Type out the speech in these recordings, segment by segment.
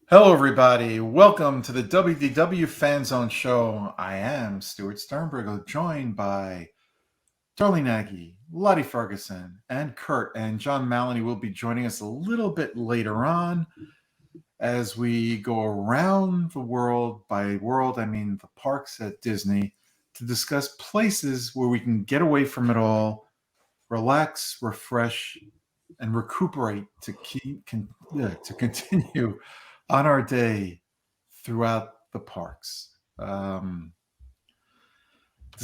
Hello, everybody. Welcome to the WDW Fan Zone Show. I am Stuart Sternberg, joined by Darlene Nagy, Lottie Ferguson, and Kurt. And John Maloney will be joining us a little bit later on as we go around the world. By world, I mean the parks at Disney, to discuss places where we can get away from it all, relax, refresh, and recuperate to continue on our day throughout the parks. Does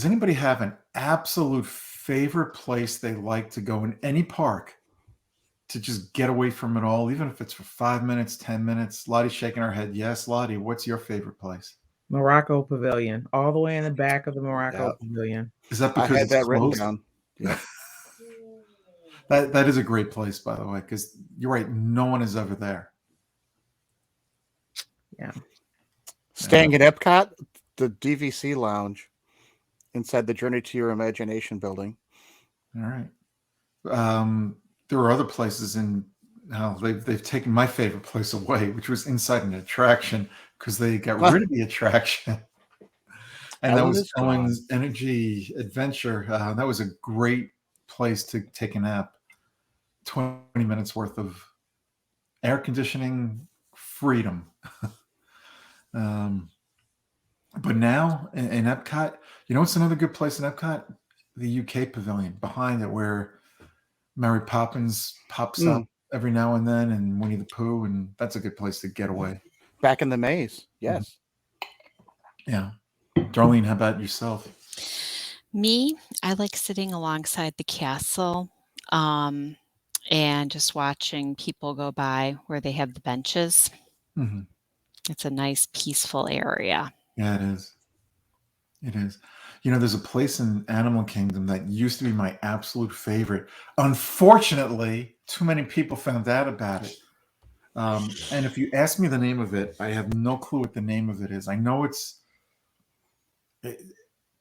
anybody have an absolute favorite place they like to go in any park to just get away from it all, even if it's for 5 minutes, 10 minutes? Lottie's shaking her head. Yes, Lottie, what's your favorite place? Morocco Pavilion, all the way in the back of the Morocco Yep. Pavilion. Is that I because had it's that written closed? down. Yep. That is a great place, by the way, because you're right, no one is ever there. Yeah. Staying at Epcot, the DVC Lounge, inside the Journey to Your Imagination building. All right. There are other places in how they've taken my favorite place away, which was inside an attraction because they got rid of the attraction. And that was Ellen's Energy Adventure. That was a great place to take a nap. 20 minutes worth of air conditioning freedom. But now in Epcot, you know what's another good place in Epcot? The UK Pavilion behind it, where Mary Poppins pops up every now and then, and Winnie the Pooh, and that's a good place to get away. Back in the maze, yes. Yeah. Darlene, how about yourself? Me, I like sitting alongside the castle and just watching people go by where they have the benches. Mm-hmm. It's a nice, peaceful area. Yeah, it is. It is. You know, there's a place in Animal Kingdom that used to be my absolute favorite. Unfortunately, too many people found out about it. And if you ask me the name of it, I have no clue what the name of it is. I know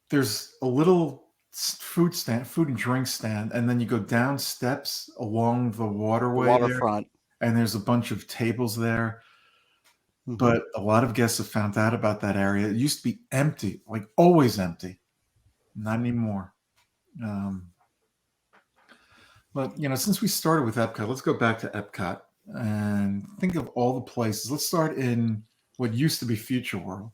there's a little food and drink stand, and then you go down steps along the waterway, waterfront, and there's a bunch of tables there. Mm-hmm. But a lot of guests have found out about that area. It used to be empty, like always empty. Not anymore. But, you know, since we started with Epcot, let's go back to Epcot and think of all the places. Let's start in what used to be Future World.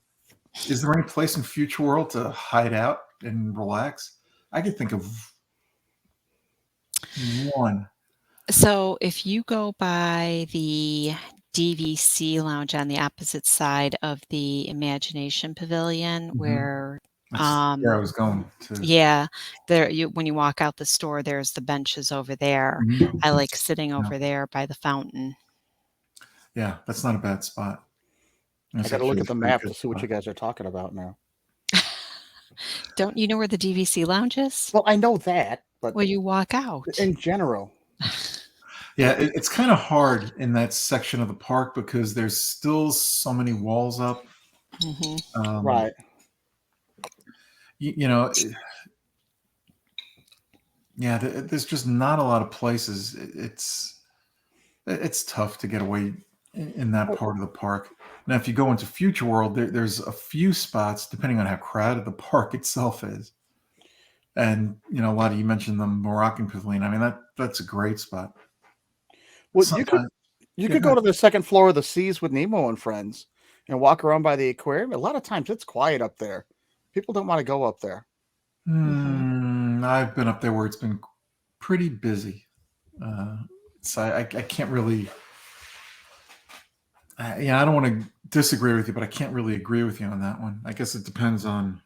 Is there any place in Future World to hide out and relax? I could think of one. So if you go by the DVC Lounge on the opposite side of the Imagination Pavilion, where I was going to. Yeah, there. When you walk out the store, there's the benches over there. I like sitting over there by the fountain. Yeah, that's not a bad spot. I got to look at the map to see what you guys are talking about now. Don't you know where the DVC Lounge is? Well, I know that, but well, you walk out. In general. Yeah, it's kind of hard in that section of the park because there's still so many walls up. Mm-hmm. Right. You know, yeah, there's just not a lot of places. It's tough to get away in that part of the park. Now, if you go into Future World, there's a few spots, depending on how crowded the park itself is. And, you know, Lottie, you mentioned the Moroccan Pavilion. I mean, that's a great spot. Well, you could go to the second floor of the Seas with Nemo and Friends and walk around by the aquarium. A lot of times it's quiet up there. People don't want to go up there. I've been up there where it's been pretty busy. So I can't really... I don't want to disagree with you, but I can't really agree with you on that one. I guess it depends on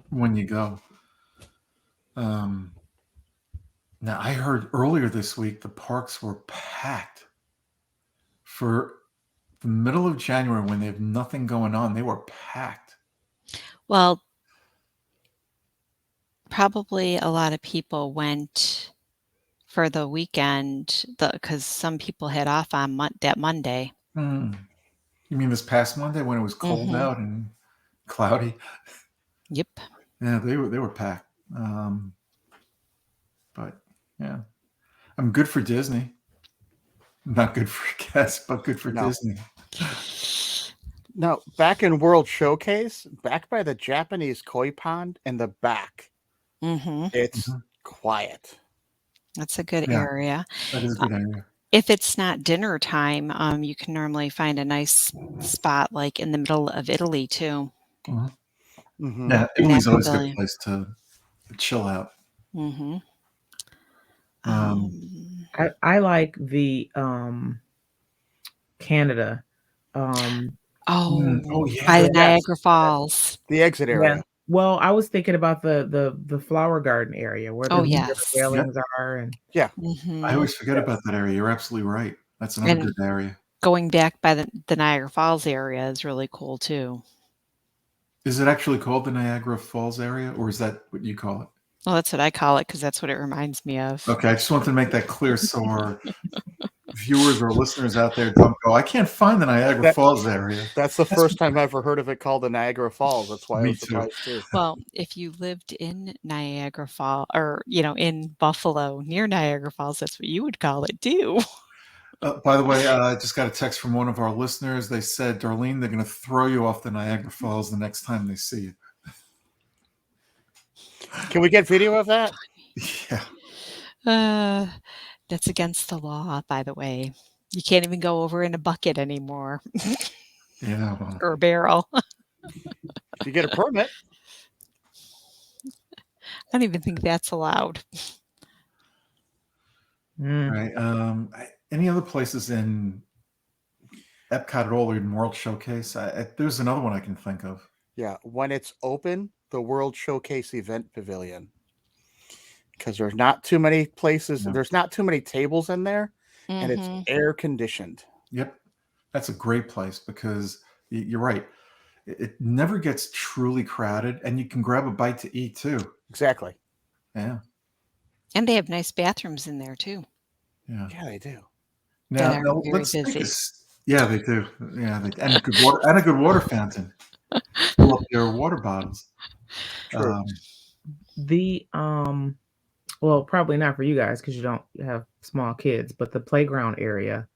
when you go. Now, I heard earlier this week the parks were packed for the middle of January when they have nothing going on. They were packed. Well, probably a lot of people went for the weekend because some people had off on that Monday. You mean this past Monday when it was cold out and cloudy? Yep. Yeah, they were packed. But yeah, I'm good for Disney. Not good for guests, but good for Disney. Now, back in World Showcase, back by the Japanese koi pond in the back, Mm-hmm. it's quiet. That's a good Yeah. area. That is a good area. If it's not dinner time, you can normally find a nice spot like in the middle of Italy too. Mhm. Mhm. Yeah, Italy's That always a good pavilion. place to chill out. Mm-hmm. I like the Canada. Oh, By yeah. the Yes. Niagara Falls. The exit Yeah. area. Well, I was thinking about the flower garden area where Oh, the yes. railings are, and Yeah. I Mm-hmm. always forget about that area. You're absolutely right. That's another And good area. going back by the Niagara Falls area is really cool too. Is it actually called the Niagara Falls area, or is that what you call it? Well, that's what I call it because that's what it reminds me of. Okay, I just wanted to make that clear so our viewers or listeners out there don't go, I can't find the Niagara That- Falls area. That's the first time I've ever heard of it called the Niagara Falls. That's why I Me was too. surprised too. Well, if you lived in Niagara Falls or, in Buffalo near Niagara Falls, that's what you would call it too. By the way, I just got a text from one of our listeners. They said, Darlene, they're going to throw you off the Niagara Falls the next time they see you. Can we get video of that? Yeah. That's against the law, by the way. You can't even go over in a bucket anymore Yeah. Well, or a barrel. If you get a permit. I don't even think that's allowed. right. Any other places in Epcot at all or in World Showcase? There's another one I can think of. Yeah, when it's open, the World Showcase Event Pavilion. Because there's not too many places, No. there's not too many tables in there, and it's Mhm. air conditioned. Yep. That's a great place because you're right. It never gets truly crowded, and you can grab a bite to eat too. Exactly. Yeah. And they have nice bathrooms in there too. Yeah. Yeah, they do. Now, That aren't very let's take busy. yeah, they do. Yeah, and a good water fountain. Fill up your water bottles. True. the well, probably not for you guys because you don't have small kids, but the playground area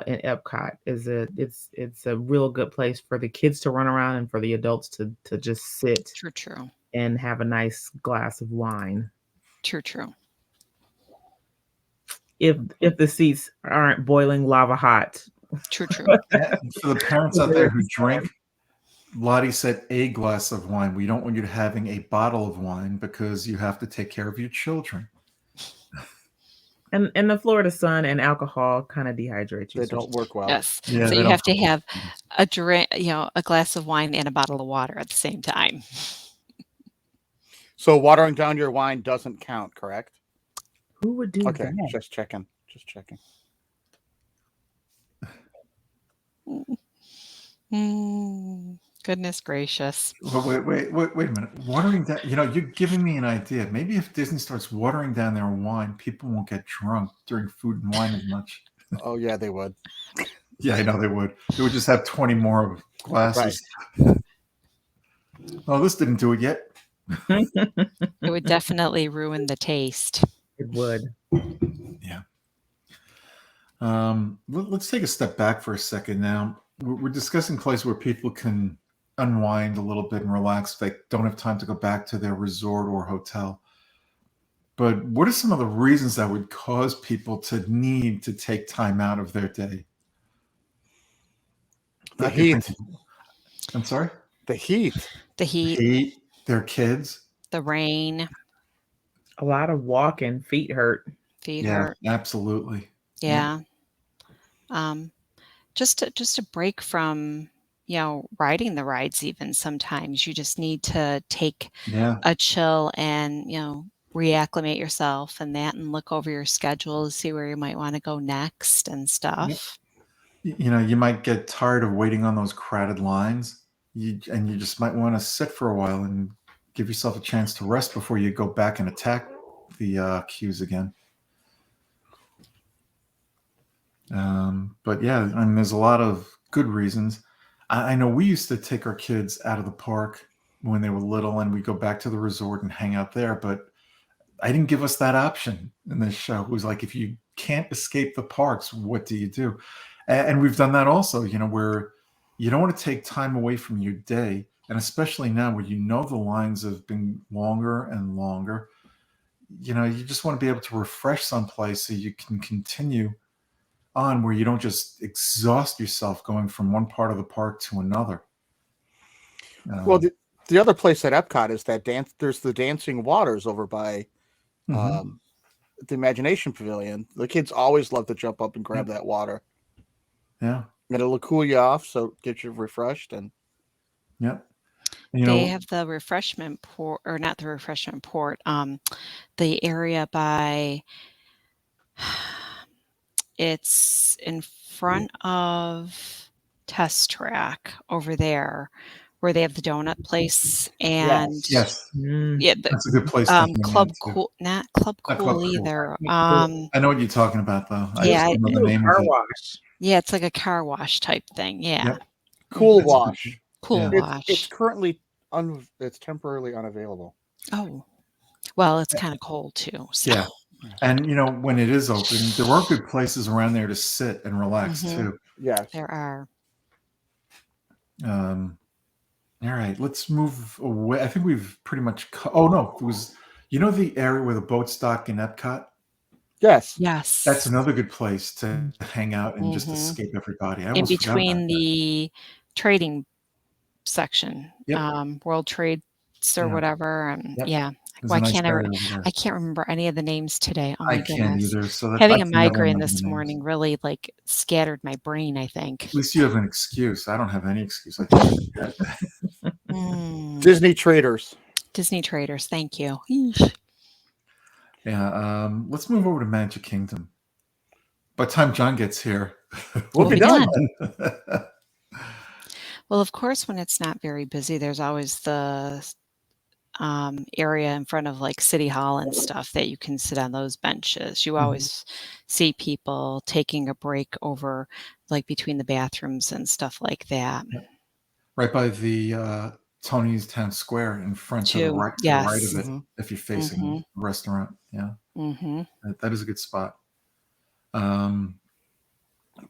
in Epcot it's a real good place for the kids to run around and for the adults to just sit True. and have a nice glass of wine. True. If the seats aren't boiling lava hot. True. And for the parents out there who drink, Lottie said a glass of wine. We don't want you to having a bottle of wine because you have to take care of your children. And the Florida sun and alcohol kind of dehydrate you. They don't work well. Yes. Yeah, So they you don't have to feel have good. a drink, a glass of wine and a bottle of water at the same time. So watering down your wine doesn't count, correct? Who would do Okay, that? just checking. Goodness gracious. Well, wait a minute. Watering down, you're giving me an idea. Maybe if Disney starts watering down their wine, people won't get drunk during food and wine as much. Oh yeah, they would. Yeah, I know they would. They would just have 20 more glasses. Oh, this didn't do it yet. It would definitely ruin the taste. It would. Yeah. Let's take a step back for a second now. We're discussing places where people can unwind a little bit and relax if they don't have time to go back to their resort or hotel. But what are some of the reasons that would cause people to need to take time out of their day? The heat. I'm sorry? The heat. The heat, Their kids. the rain, A lot of walking, feet hurt. feet Yeah, hurt. absolutely. Yeah. Just a break from, riding the rides even sometimes. You just need to take Yeah. a chill and, reacclimate yourself and look over your schedule to see where you might want to go next and stuff. You might get tired of waiting on those crowded lines. You just might want to sit for a while and give yourself a chance to rest before you go back and attack the queues again. But yeah, I mean, there's a lot of good reasons. I know we used to take our kids out of the park when they were little and we go back to the resort and hang out there, but I didn't give us that option in this show. It was like, if you can't escape the parks, what do you do? And we've done that also, where you don't want to take time away from your day, and especially now where the lines have been longer and longer. You just want to be able to refresh someplace so you can continue on, where you don't just exhaust yourself going from one part of the park to another. Well, the other place at Epcot is that there's the dancing waters over by the Imagination Pavilion. The kids always love to jump up and grab that water. Yeah. And it'll cool you off, so get you refreshed. And they have the refreshment port, or not the refreshment port, the area by, it's in front of Test Track over there, where they have the donut place. And yes. Yeah, that's a good place. Club Cool, not Club Cool either. I know what you're talking about, though. Yeah, I just don't know the name car of it. wash. Yeah, it's like a car wash type thing. Yeah. Yep. Cool Wash. Cool Wash. It's currently it's temporarily unavailable. Oh, well, it's kind of cold too. So. Yeah. And when it is open, there are good places around there to sit and relax too. Yes, there are. All right, let's move away. I think we've pretty much. Oh no, it was the area where the boats dock in Epcot. Yes. That's another good place to hang out and just escape everybody. In between the trading section, World Trade or whatever. Why can't I can't remember any of the names today. Oh my goodness. Can't either. So having a migraine this morning really scattered my brain, I think. At least you have an excuse. I don't have any excuse. Disney Traders. Disney Traders, thank you. Yeah, let's move over to Magic Kingdom. By the time John gets here, we'll be done. Well, of course, when it's not very busy, there's always the area in front of City Hall and stuff that you can sit on those benches. You always see people taking a break over between the bathrooms and stuff like that. Right by the Tony's Town Square in front to the right, to the right of it, if you're facing the restaurant. Yeah. That is a good spot.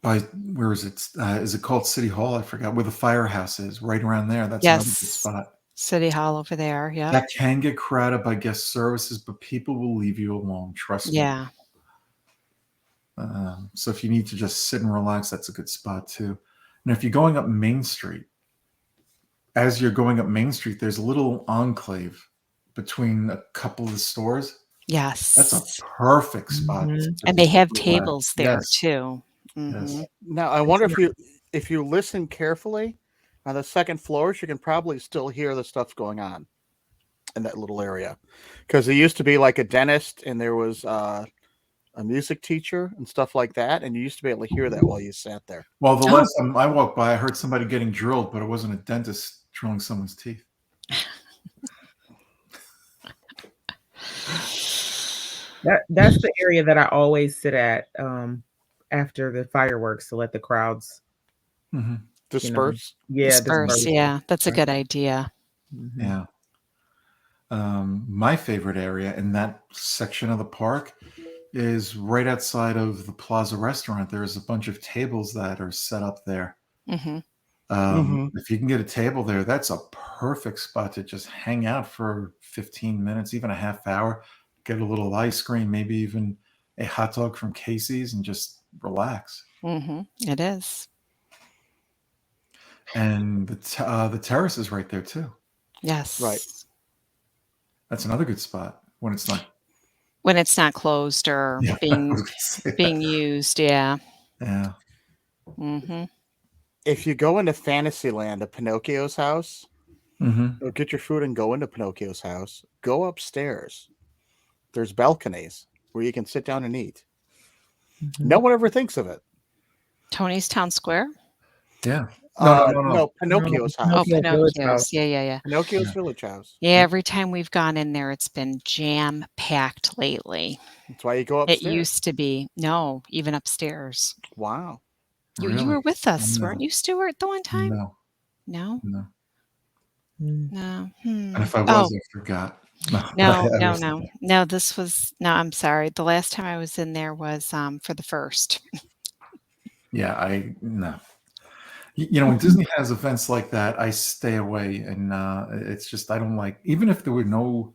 By where is it? Is it called City Hall? I forgot where the firehouse is. Right around there. That's another good spot. City Hall over there. Yeah. That can get crowded by guest services, but people will leave you alone. Trust me. Yeah. So if you need to just sit and relax, that's a good spot too. And if you're going up Main Street, as you're going up Main Street, there's a little enclave between a couple of the stores. Yes. That's a perfect spot. And they have tables there too. Yes. Now, I wonder if you listen carefully on the second floors, you can probably still hear the stuff going on in that little area. Because there used to be a dentist and there was a music teacher and stuff like that. And you used to be able to hear that while you sat there. Well, the last time I walked by, I heard somebody getting drilled, but it wasn't a dentist drilling someone's teeth. That's the area that I always sit at after the fireworks to let the crowds disperse. Disperse. Yeah, that's a good idea. Yeah. My favorite area in that section of the park is right outside of the Plaza restaurant. There's a bunch of tables that are set up there. If you can get a table there, that's a perfect spot to just hang out for 15 minutes, even a half hour, get a little ice cream, maybe even a hot dog from Casey's, and just relax. It is. And the terrace is right there too. Yes. Right. That's another good spot when it's not closed or being used. Yeah. Yeah. If you go into Fantasyland at Pinocchio's house, or get your food and go into Pinocchio's house, go upstairs. There's balconies where you can sit down and eat. No one ever thinks of it. Tony's Town Square? Yeah. No, Pinocchio's house. Oh, Pinocchio's. Yeah. Pinocchio's Village House. Yeah, every time we've gone in there, it's been jam-packed lately. That's why you go upstairs. It used to be. No, even upstairs. Wow. You were with us, weren't you, Stuart, the one time? No. No? No. And if I was, I forgot. No, this was... No, I'm sorry. The last time I was in there was for the first. Yeah, no. When Disney has events like that, I stay away, and it's just I don't like. Even if there were no,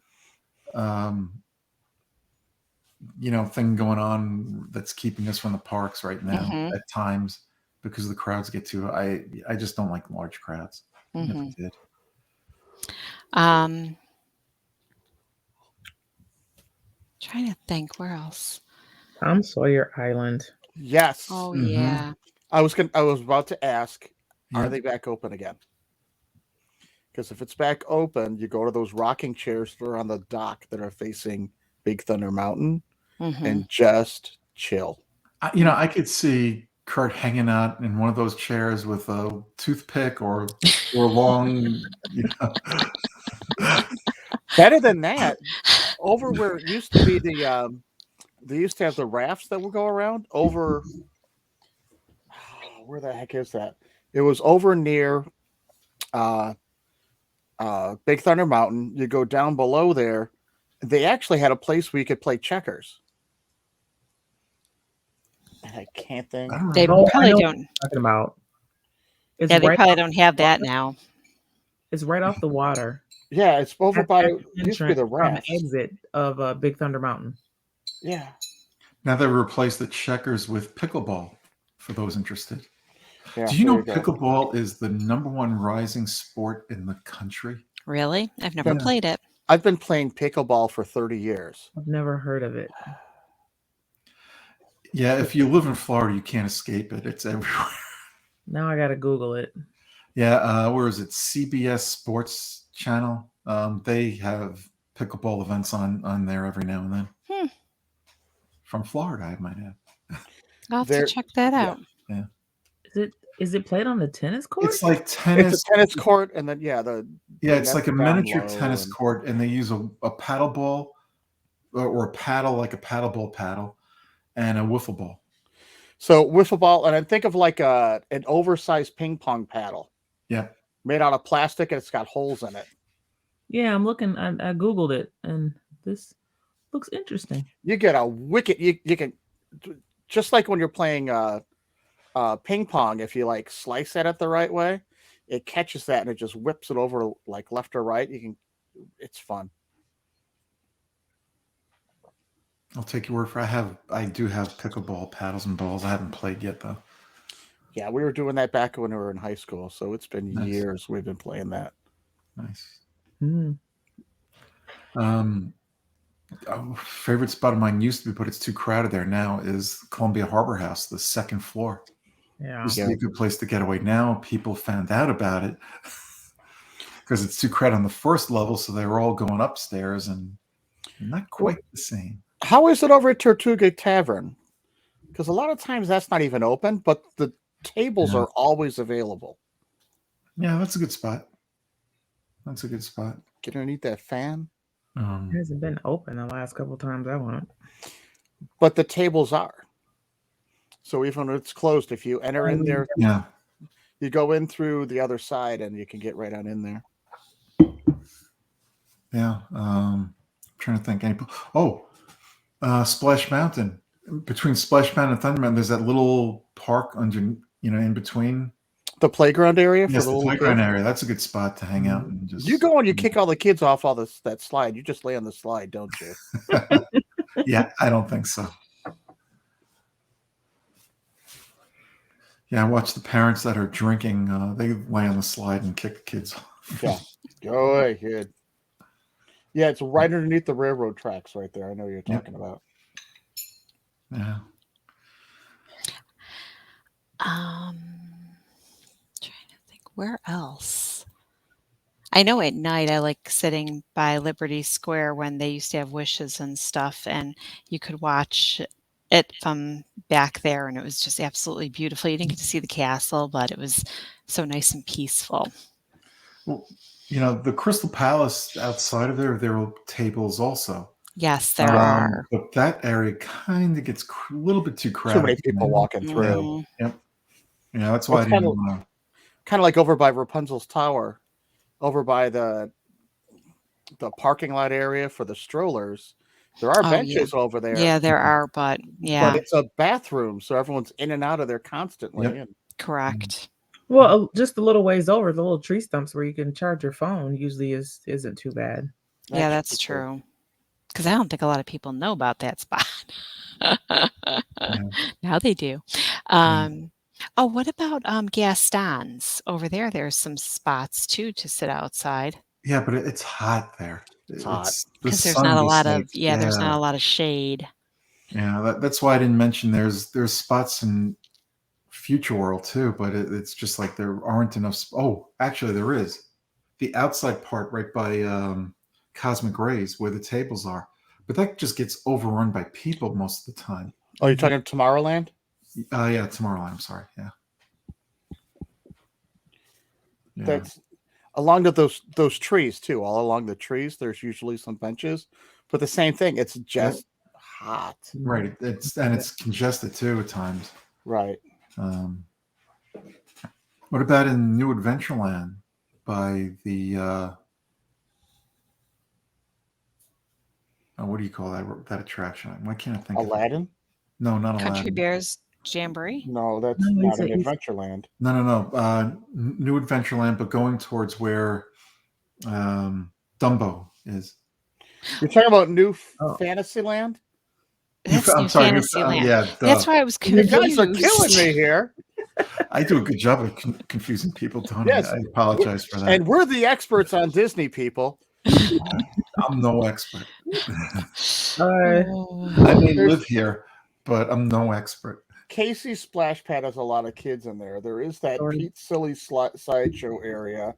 thing going on that's keeping us from the parks right now Mhm. at times because the crowds get too. I just don't like large crowds. Never Mhm. did. Um, trying to think where else. Tom Sawyer Island. Yes. Oh Mhm. yeah. I was about to ask, are Yeah. they back open again? Because if it's back open, you go to those rocking chairs that are on the dock that are facing Big Thunder Mountain Mhm. and just chill. I could see Kurt hanging out in one of those chairs with a toothpick or long. Better than that, over where it used to be they used to have the rafts that would go around over. Where the heck is that? It was over near uh, Big Thunder Mountain. You go down below there. They actually had a place where you could play checkers. And I can't think. I don't They remember. I probably know what don't. you're talking about. It's Yeah, they right probably off don't have the that water. now. It's right off the water. Yeah, it's over by. At It the used to be entrance the from the rafts. exit of Big Thunder Mountain. Yeah. Now they replaced the checkers with pickleball for those interested. Yeah. Do you there know you go. pickleball is the #1 rising sport in the country? Really? I've never Yeah. played it. I've been playing pickleball for 30 years. I've never heard of it. Yeah, if you live in Florida, you can't escape it. It's everywhere. Now I gotta Google it. Yeah, where is it? CBS Sports Channel. They have pickleball events on there every now and then. Hmm. From Florida, I might add. I'll have to There, check that yeah. out. Yeah. Is it played on the tennis court? It's like It's tennis. a tennis court, and then Yeah, the it's nets like a are down miniature low tennis and- court, and they use a paddle ball or a paddle, like a paddle ball paddle, and a wiffle ball. So wiffle ball, and I think of like an oversized ping pong paddle. Yeah. Made out of plastic, and it's got holes in it. Yeah, I'm looking. I Googled it, and this looks interesting. You get a wicked. You can just like when you're playing ping pong. If you like slice at it the right way, it catches that and it just whips it over like left or right. It's fun. I'll take your word for it. I do have pickleball paddles and balls. I haven't played yet though. Yeah, we were doing that back when we were in high school, so it's been Nice. years we've been playing that. Nice. Hmm. Favorite spot of mine used to be, but it's too crowded there now, is Columbia Harbor House, the second floor. Yeah. Used to be a good place to get away. Now people found out about it because it's too crowded on the first level, so they were all going upstairs, and not quite the same. How is it over at Tortuga Tavern? Because a lot of times that's not even open, but the tables are always available. Yeah, that's a good spot. That's a good spot. Get underneath that fan. It hasn't been open the last couple times I went. But the tables are. So even when it's closed, if you enter in there, Yeah. you go in through the other side and you can get right on in there. Yeah. I'm trying to think. Splash Mountain. Between Splash Mountain and Thunder Mountain, there's that little park under, in between. The playground area for Yes, the the little playground kids. area. That's a good spot to hang out and just. You go and you kick all the kids off that slide. You just lay on the slide, don't you? Yeah, I don't think so. Yeah, I watch the parents that are drinking. They lay on the slide and kick the kids off. Yeah. Go ahead. Yeah, it's right underneath the railroad tracks right there. I know what you're talking about. Yeah. Trying to think where else. I know at night I like sitting by Liberty Square when they used to have wishes and stuff, and you could watch it from back there, and it was just absolutely beautiful. You didn't get to see the castle, but it was so nice and peaceful. Well, the Crystal Palace outside of there are tables also. Yes, there are. But that area kind of gets a little bit too crowded. Too many people walking through. Mhm. Yep. Yeah, that's why I didn't want to. Kind of like over by Rapunzel's Tower, over by the parking lot area for the strollers. There are Oh, benches over there. Yeah, there are, but But it's a bathroom, so everyone's in and out of there constantly. Yep. And correct. Well, just a little ways over, the little tree stumps where you can charge your phone usually isn't too bad. Yeah, that's true. Because I don't think a lot of people know about that spot. Now they do. Oh, what about Gaston's over there? There's some spots too to sit outside. Yeah, but it's hot there. It's hot. The Because there's sun not a lot of decides. there's not a lot of shade. Yeah, that's why I didn't mention there's spots in Future World too, but it's just like there aren't enough. Oh, actually, there is the outside part right by Cosmic Rays where the tables are, but that just gets overrun by people most of the time. Oh, you're talking Tomorrowland? Yeah, Tomorrowland. I'm sorry. Yeah. That's along those trees too. All along the trees, there's usually some benches, but the same thing. It's just hot. Right. It's congested too at times. Right. What about in New Adventureland by the what do you call that attraction? Why can't I think Aladdin? of it? No, not Country Aladdin. Bears Jamboree? No, that's not an Adventureland. No. New Adventureland, but going towards where Dumbo is. You're talking about New Fantasyland? That's New Fantasyland. Yeah, that's why I was confused. You guys are killing me here. I do a good job of confusing people, don't I? I apologize for that. And we're the experts on Disney, people. I'm no expert. I may live here, but I'm no expert. Casey's Splash Pad has a lot of kids in there. There is that Pete Silly sideshow area.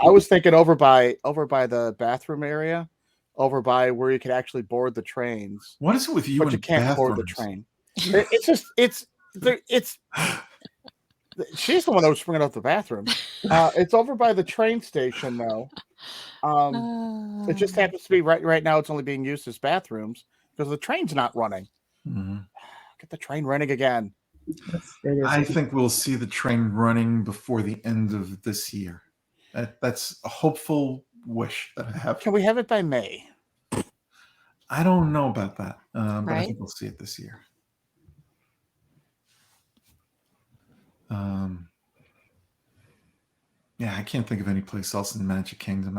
I was thinking over by the bathroom area, over by where you could actually board the trains. What is it with you? But you can't board the train. It's she's the one that was bringing up the bathroom. It's over by the train station, though. It just happens to be right now. It's only being used as bathrooms because the train's not running. Mm-hmm. Get the train running again. I think we'll see the train running before the end of this year. That's a hopeful wish that I have. Can we have it by May? I don't know about that, but I think we'll see it this year. Yeah, I can't think of any place else in Magic Kingdom.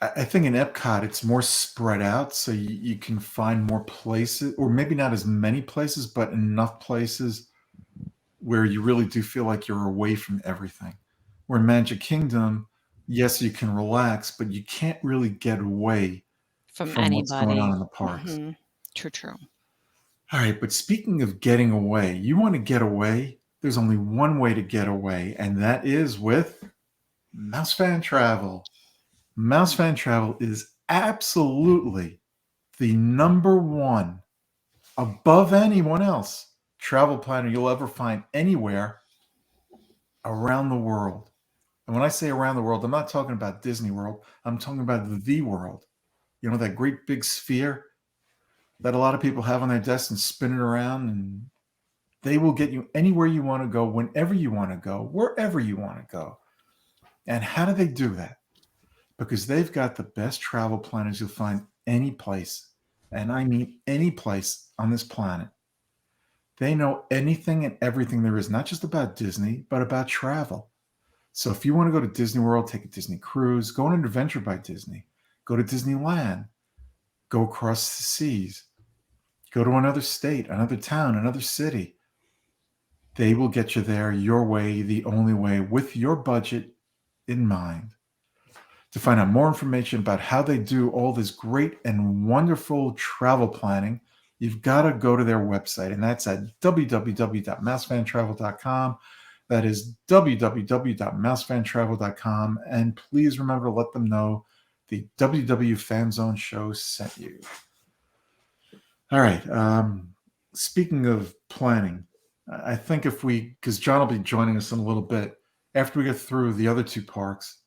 I think in Epcot it's more spread out, so you can find more places, or maybe not as many places, but enough places where you really do feel like you're away from everything. Where in Magic Kingdom, yes, you can relax, but you can't really get away from anybody. What's going on in the parks. Mm-hmm. True. All right, but speaking of getting away, you want to get away? There's only one way to get away, and that is with Mouse Fan Travel. Mouse Fan Travel is absolutely the number one, above anyone else, travel planner you'll ever find anywhere around the world. And when I say around the world, I'm not talking about Disney World. I'm talking about the world. You know, that great big sphere that a lot of people have on their desks and spin it around, and they will get you anywhere you want to go, whenever you want to go, wherever you want to go. And how do they do that? Because they've got the best travel planners you'll find any place. And I mean any place on this planet. They know anything and everything there is, not just about Disney, but about travel. So if you want to go to Disney World, take a Disney cruise, go on an adventure by Disney, go to Disneyland, go across the seas, go to another state, another town, another city. They will get you there your way, the only way, with your budget in mind. To find out more information about how they do all this great and wonderful travel planning, you've got to go to their website, and that's at www.mousefantravel.com. That is www.mousefantravel.com. And please remember to let them know the WDW Fan Zone show sent you. All right. Speaking of planning, I think because John will be joining us in a little bit, after we get through the other two parks,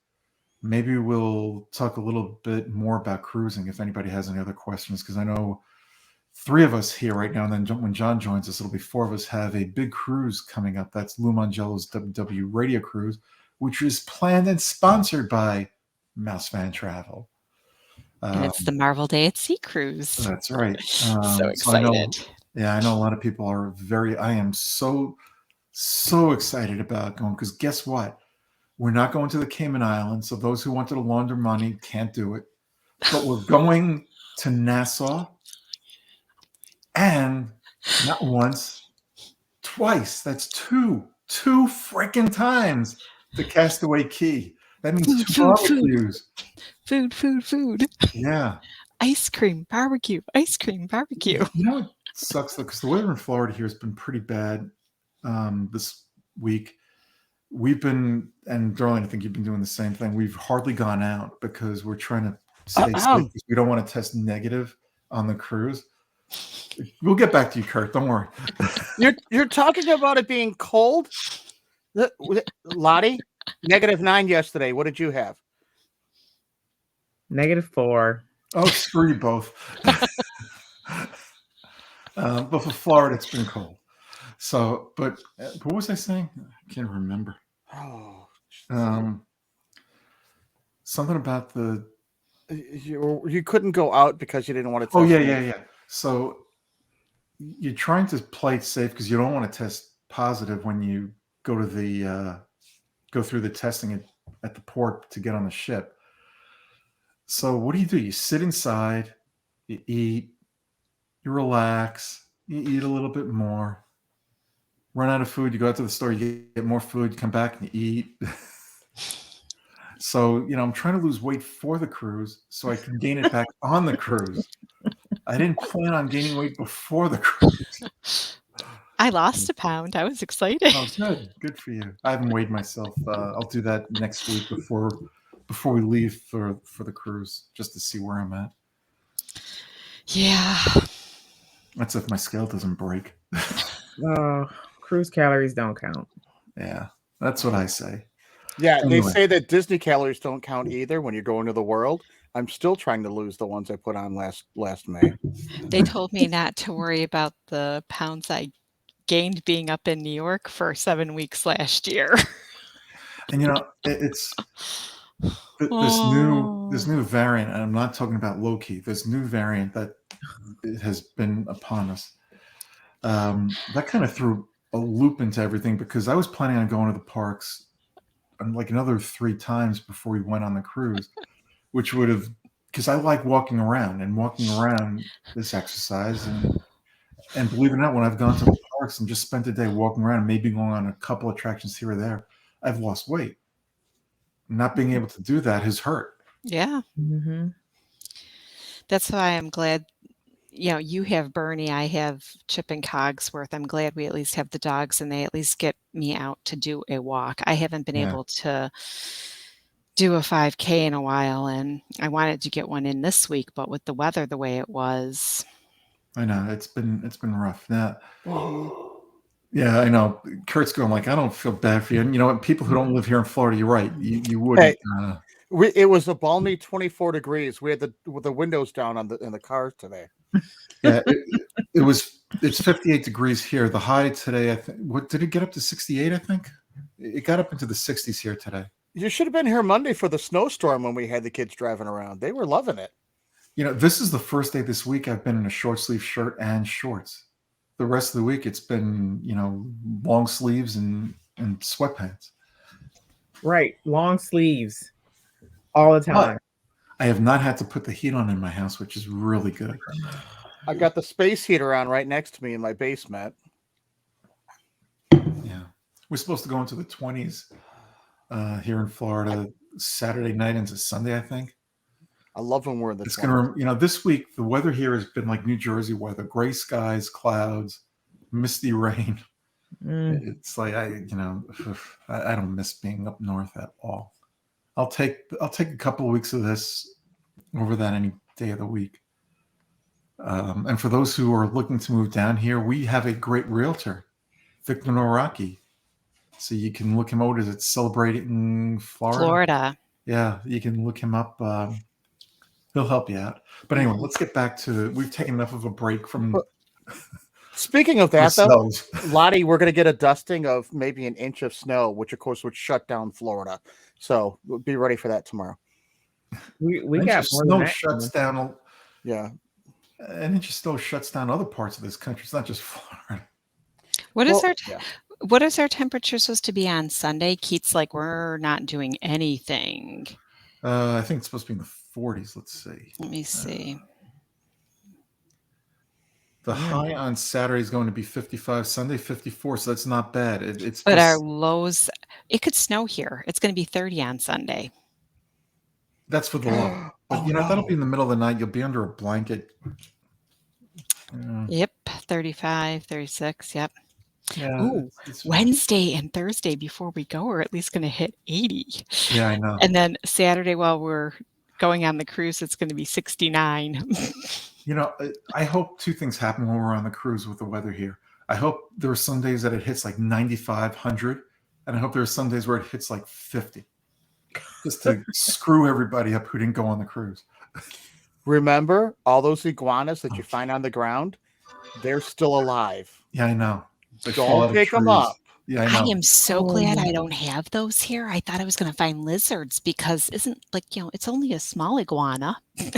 maybe we'll talk a little bit more about cruising if anybody has any other questions, because I know three of us here right now, and then when John joins us, it'll be four of us, have a big cruise coming up. That's Lou Mangello's WW Radio Cruise, which is planned and sponsored by Mouse Fan Travel. And it's the Marvel Day at Sea cruise. That's right. So So I know, excited. I know a lot of people are I am so excited about going, because guess what? We're not going to the Cayman Islands. So those who wanted to launder money can't do it. But we're going to Nassau, and not once, twice. That's two freaking times to Castaway Key. That means two barbecues. Food. Yeah. Ice cream, barbecue. You know what sucks though, because the weather in Florida here has been pretty bad this week. We've been, and Darlene, I think you've been doing the same thing. We've hardly gone out because we're trying to stay safe. We don't want to test negative on the cruise. We'll get back to you, Kurt. Don't worry. You're talking about it being cold? Lottie, -9 yesterday. What did you have? -4. Oh, screw you both. But for Florida, it's been cold. So, but what was I saying? I can't remember. Oh, something about the you couldn't go out because you didn't want to test. Oh yeah. So you're trying to play it safe because you don't want to test positive when you go to the go through the testing at the port to get on the ship. So what do? You sit inside, you eat, you relax, you eat a little bit more. Run out of food, you go out to the store, you get more food, you come back and you eat. So, I'm trying to lose weight for the cruise so I can gain it back on the cruise. I didn't plan on gaining weight before the cruise. I lost a pound. I was excited. Oh, good for you. I haven't weighed myself. I'll do that next week before we leave for the cruise, just to see where I'm at. Yeah. That's if my scale doesn't break. Cruise calories don't count. Yeah, that's what I say. Yeah, anyway. They say that Disney calories don't count either when you're going to the world. I'm still trying to lose the ones I put on last May. They told me not to worry about the pounds I gained being up in New York for 7 weeks last year. And it's this new variant, and I'm not talking about low-key, this new variant that has been upon us. That kind of threw a loop into everything, because I was planning on going to the parks like another 3 times before we went on the cruise, which would have, because I like walking around, and walking around is exercise. And believe it or not, when I've gone to the parks and just spent a day walking around, maybe going on a couple attractions here or there, I've lost weight. Not being able to do that has hurt. Yeah. Mm-hmm. That's why I'm glad, you have Bernie, I have Chip and Cogsworth. I'm glad we at least have the dogs, and they at least get me out to do a walk. I haven't been able to do a 5K in a while, and I wanted to get one in this week, but with the weather the way it was. I know, it's been rough. Now, yeah, I know. Kurt's going like, I don't feel bad for you. And you know what? People who don't live here in Florida, you're right. You wouldn't. It was a balmy 24 degrees. We had the windows down in the car today. Yeah, it's 58 degrees here. The high today, I think, what did it get up to 68? I think it got up into the 60s here today. You should have been here Monday for the snowstorm when we had the kids driving around. They were loving it. This is the first day this week I've been in a short sleeve shirt and shorts. The rest of the week it's been, long sleeves and sweatpants. Right, long sleeves all the time. But I have not had to put the heat on in my house, which is really good. I got the space heater on right next to me in my basement. Yeah. We're supposed to go into the 20s here in Florida Saturday night into Sunday, I think. I love when we're in the It's going to, this week, the weather here has been like New Jersey weather, gray skies, clouds, misty rain. It's like, I don't miss being up north at all. I'll take a couple of weeks of this over that any day of the week. And for those who are looking to move down here, we have a great realtor, Victor Noraki. So you can look him out as it's Celebrating Florida. Yeah, you can look him up. He'll help you out. But anyway, let's get back to, we've taken enough of a break from. Speaking of that, though, Lottie, we're going to get a dusting of maybe an inch of snow, which of course would shut down Florida. So we'll be ready for that tomorrow. We An inch got of more than snow that. shuts down. Yeah. An inch of snow shuts down other parts of this country. It's not just Florida. What is Well, our yeah. what is our temperature supposed to be on Sunday? Keith's like, we're not doing anything. I think it's supposed to be in the 40s. Let's see. Let me see. The high on Saturday is going to be 55. Sunday 54. So that's not bad. It's But our just lows, it could snow here. It's going to be 30 on Sunday. that's for the low. But Oh, that'll be no. in the middle of the night. You'll be under a blanket. Yeah. Yep, 35, 36. Yep. Yeah, Ooh, it's fine. Wednesday and Thursday before we go are at least going to hit 80. Yeah, I know. And then Saturday while we're going on the cruise, it's going to be 69. I hope two things happen when we're on the cruise with the weather here. I hope there are some days that it hits like 95, 100, and I hope there are some days where it hits like 50, just to screw everybody up who didn't go on the cruise. Remember all those iguanas that you find on the ground? They're still alive. Yeah, I know. They fall out Don't of pick them trees. up. Yeah, I I know. am so Oh, glad I no. don't have those here. I thought I was going to find lizards because it's only a small iguana. Yeah,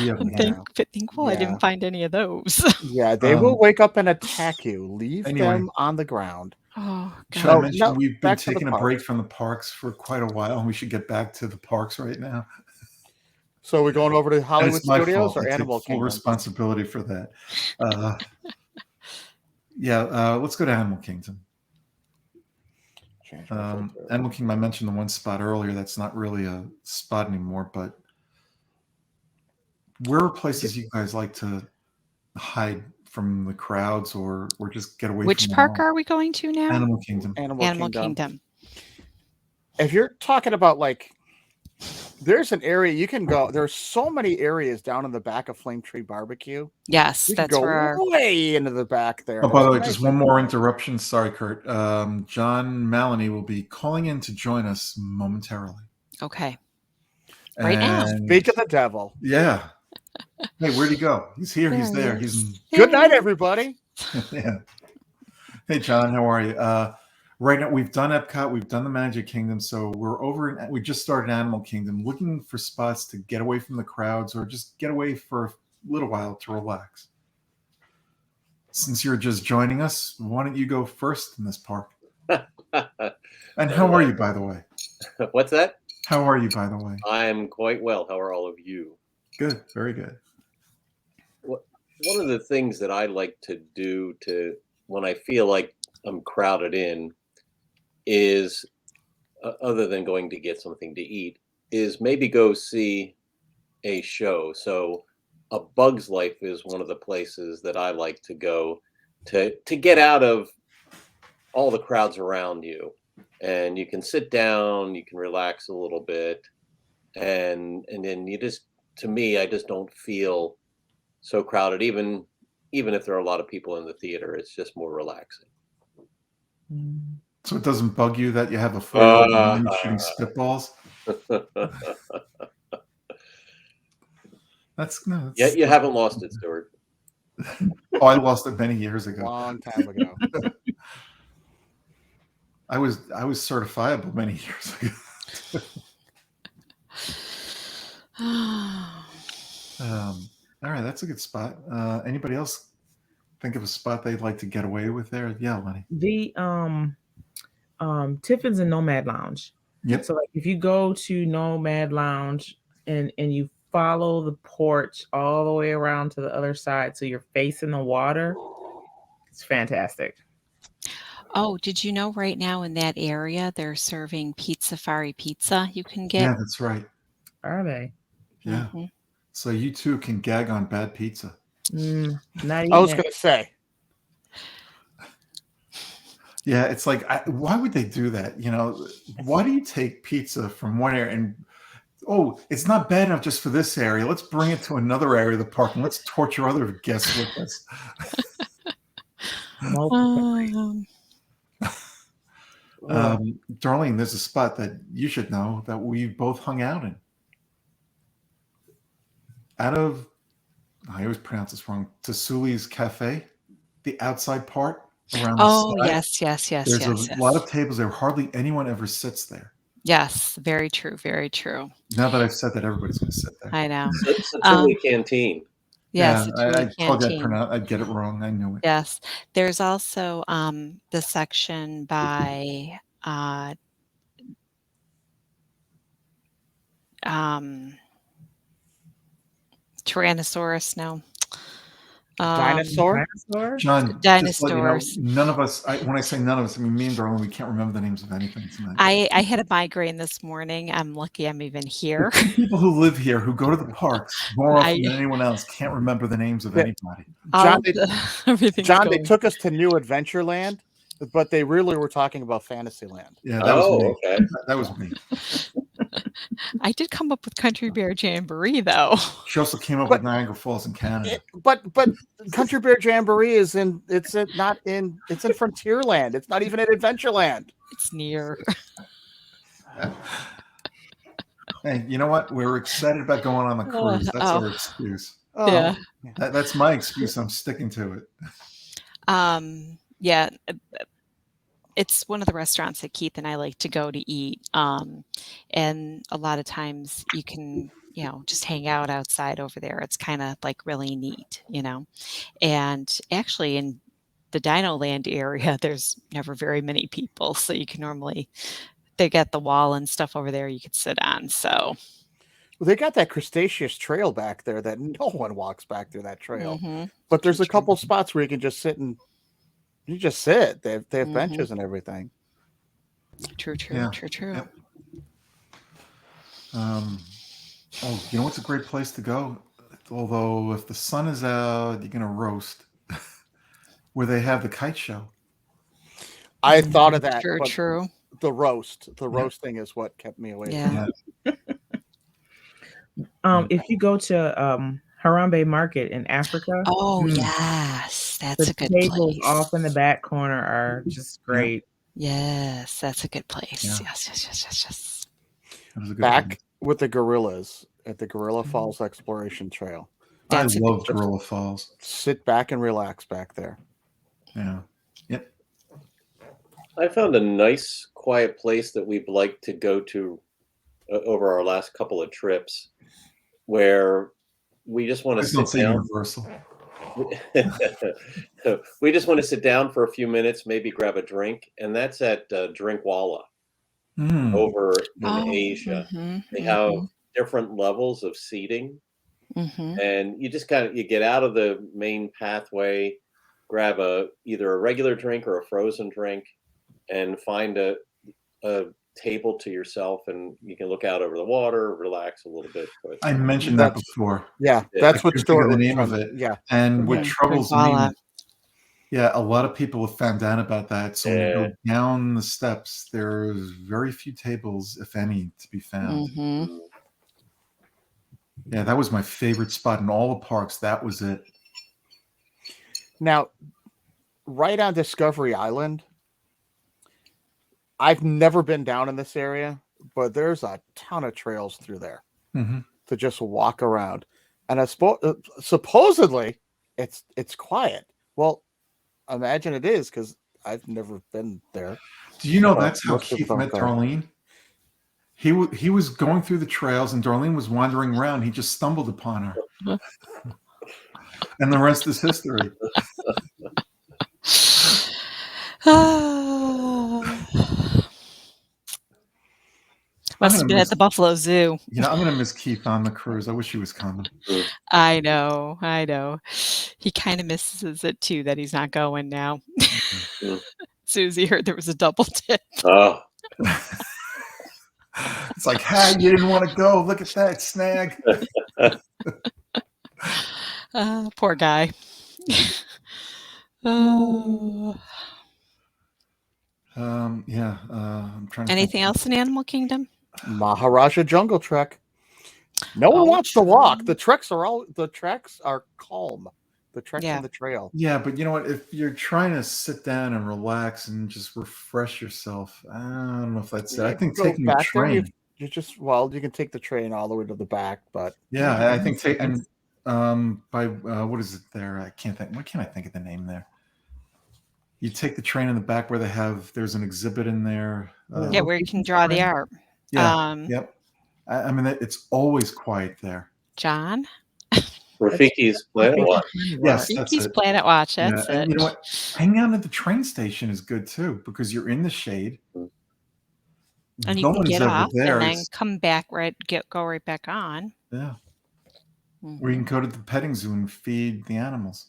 we I'm haven't. Yeah. thankful I Yeah. didn't find any of those. Yeah, they will wake up and attack you. Leave Anyway. them on the ground. Oh, Should I No, God. mention we've been back to the taking a park. break from the parks for quite a while, and we should get back to the parks right now. So we're going over to And Hollywood it's my Studios fault. or I Animal take full Kingdom? responsibility for that. Let's go to Animal Kingdom. Change my filter. Animal Kingdom, I mentioned the one spot earlier that's not really a spot anymore, but where are places you guys like to hide from the crowds or just get away Which from them park all? are we going to now? Animal Kingdom. Animal Kingdom. If you're talking about there's an area you can go. There's so many areas down in the back of Flame Tree Barbecue. Yes, You can that's go where our way into the back there. Oh, by the way, There's just nice- one more interruption. Sorry, Kurt. John Maloney will be calling in to join us momentarily. okay. Right now. And Speak of the devil. yeah. Hey, where'd he go? He's here. He's There there. he He's is. Good night, everybody. yeah. Hey, John, how are you? Right now, we've done Epcot, we've done the Magic Kingdom, so we're over. We just started Animal Kingdom, looking for spots to get away from the crowds or just get away for a little while to relax. Since you're just joining us, why don't you go first in this park? And how are you, by the way? What's that? How are you, by the way? I'm quite well. How are all of you? Good, very good. One of the things that I like to do when I feel like I'm crowded in is, other than going to get something to eat, is maybe go see a show. So A Bug's Life is one of the places that I like to go to get out of all the crowds around you. And you can sit down, you can relax a little bit. And then to me, I just don't feel so crowded, even if there are a lot of people in the theater. It's just more relaxing. So it doesn't bug you that you have a 4-year-old behind you shooting spitballs? Yeah, you haven't lost it, Stuart. Oh, I lost it many years ago. Long time ago. I was certifiable many years ago. All right, that's a good spot. Anybody else think of a spot they'd like to get away with there? Yeah, Lenny. The Tiffin's and Nomad Lounge. Yep. So like if you go to Nomad Lounge and you follow the porch all the way around to the other side so you're facing the water, it's fantastic. Oh, did you know right now in that area they're serving Safari pizza you can get? Yeah, that's right. Are they? Yeah. Mhm. So you too can gag on bad pizza. Not I was even going to say. Yeah, it's like, why would they do that? Why do you take pizza from one area and, oh, it's not bad enough just for this area. Let's bring it to another area of the park and let's torture other guests with us. Darlene, there's a spot that you should know that we both hung out in. I always pronounce this wrong, Tasuli's Cafe, the outside part around the side. Yes. There's a lot of tables there. Hardly anyone ever sits there. Yes, very true, very true. Now that I've said that, everybody's going to sit there. I know. Satuli Canteen. Yes, Yeah, I told you Canteen. I'd get it wrong. I knew it. Yes. There's also the section by Tyrannosaurus, no. Dinosaur? Dinosaur? John, just to let you know, Dinosaurs. none of us, when I say none of us, I mean me and Darlene, we can't remember the names of anything tonight. I had a migraine this morning. I'm lucky I'm even here. The people who live here, who go to the parks more often than anyone else, can't remember the names of Yeah. anybody. John, they took us to New Adventureland, but they really were talking about Fantasyland. Yeah, that was me. Okay. That was me. I did come up with Country Bear Jamboree, though. She also came up with Niagara Falls in Canada. But Country Bear Jamboree is it's in Frontierland. It's not even in Adventureland. It's near. Hey, you know what? We're excited about going on the cruise. That's our excuse. Oh, Yeah. That's my excuse. I'm sticking to it. Yeah. It's one of the restaurants that Keith and I like to go to eat. And a lot of times you can, just hang out outside over there. It's kind of like really neat, And actually in the Dino Land area, there's never very many people. So you can they got the wall and stuff over there you could sit on. So well, they got that Cretaceous trail back there that no one walks back through that trail. mm-hmm. But there's a couple spots where you can just sit and you just sit. They have Mm-hmm. benches and everything. True. Yeah. True. Yep. You know what's a great place to go? Although if the sun is out, you're gonna roast. Where they have the kite show. I thought of that. True. The roasting is what kept me away. Yeah. If you go to Harambee Market in Africa, Oh yes, that's the a good tables place. off in the back corner are just great. Yes, that's a good place. Yeah. Yes. That was a good Back place. with the gorillas at the Gorilla Falls Exploration Trail. I That's a love good- Gorilla Falls. Sit back and relax back there. Yeah. Yep. I found a nice, quiet place that we'd like to go to over our last couple of trips, where we just want to Please don't sit say down. Universal. We just want to sit down for a few minutes, maybe grab a drink, and that's at Drinkwalla over in Asia. They have different levels of seating, and you just you get out of the main pathway, grab either a regular drink or a frozen drink, and find a table to yourself, and you can look out over the water, relax a little bit. But I mentioned that before. Yeah, that's what couldn't think of Stuart the was name of trying- it. Yeah. And what troubles me, Drinkwalla. a lot of people have found out about that. So when you go down the steps, there's very few tables, if any, to be found. Yeah, that was my favorite spot in all the parks. That was it. Now, right on Discovery Island, I've never been down in this area, but there's a ton of trails through there to just walk around. And supposedly it's quiet. Well, imagine it is, because I've never been there. Do you know that's how most of Keith them met don't. Darlene? He was going through the trails, and Darlene was wandering around. He just stumbled upon her. And the rest is history. Must have been at the Buffalo Zoo. I'm going to miss Keith on the cruise. I wish he was coming. I know. He kind of misses it too that he's not going now. Susie heard there was a double tip. Oh. It's like, hey, you didn't want to go. Look at that snag. Poor guy. I'm trying to Anything else in Animal Kingdom? Maharaja Jungle Trek. No one wants to walk. The treks are calm. The treks on the trail. Yeah, but you know what? If you're trying to sit down and relax and just refresh yourself, I don't know if that's it. I think taking the train. You can take the train all the way to the back, but yeah, I think what is it there? I can't think. Why can't I think of the name there? You take the train in the back where there's an exhibit in there. Where you can draw the art. Yeah. Yep. I mean, it's always quiet there. John? Rafiki's Planet Rafiki's Watch. Planet Yes, Watch. that's Rafiki's it. Planet Watch. Yeah, That's and it. you know what? Hanging out at the train station is good too because you're in the shade. And you No can one's get ever off there. and then come back go right back on. Yeah. Or you can go to the petting zoo and feed the animals.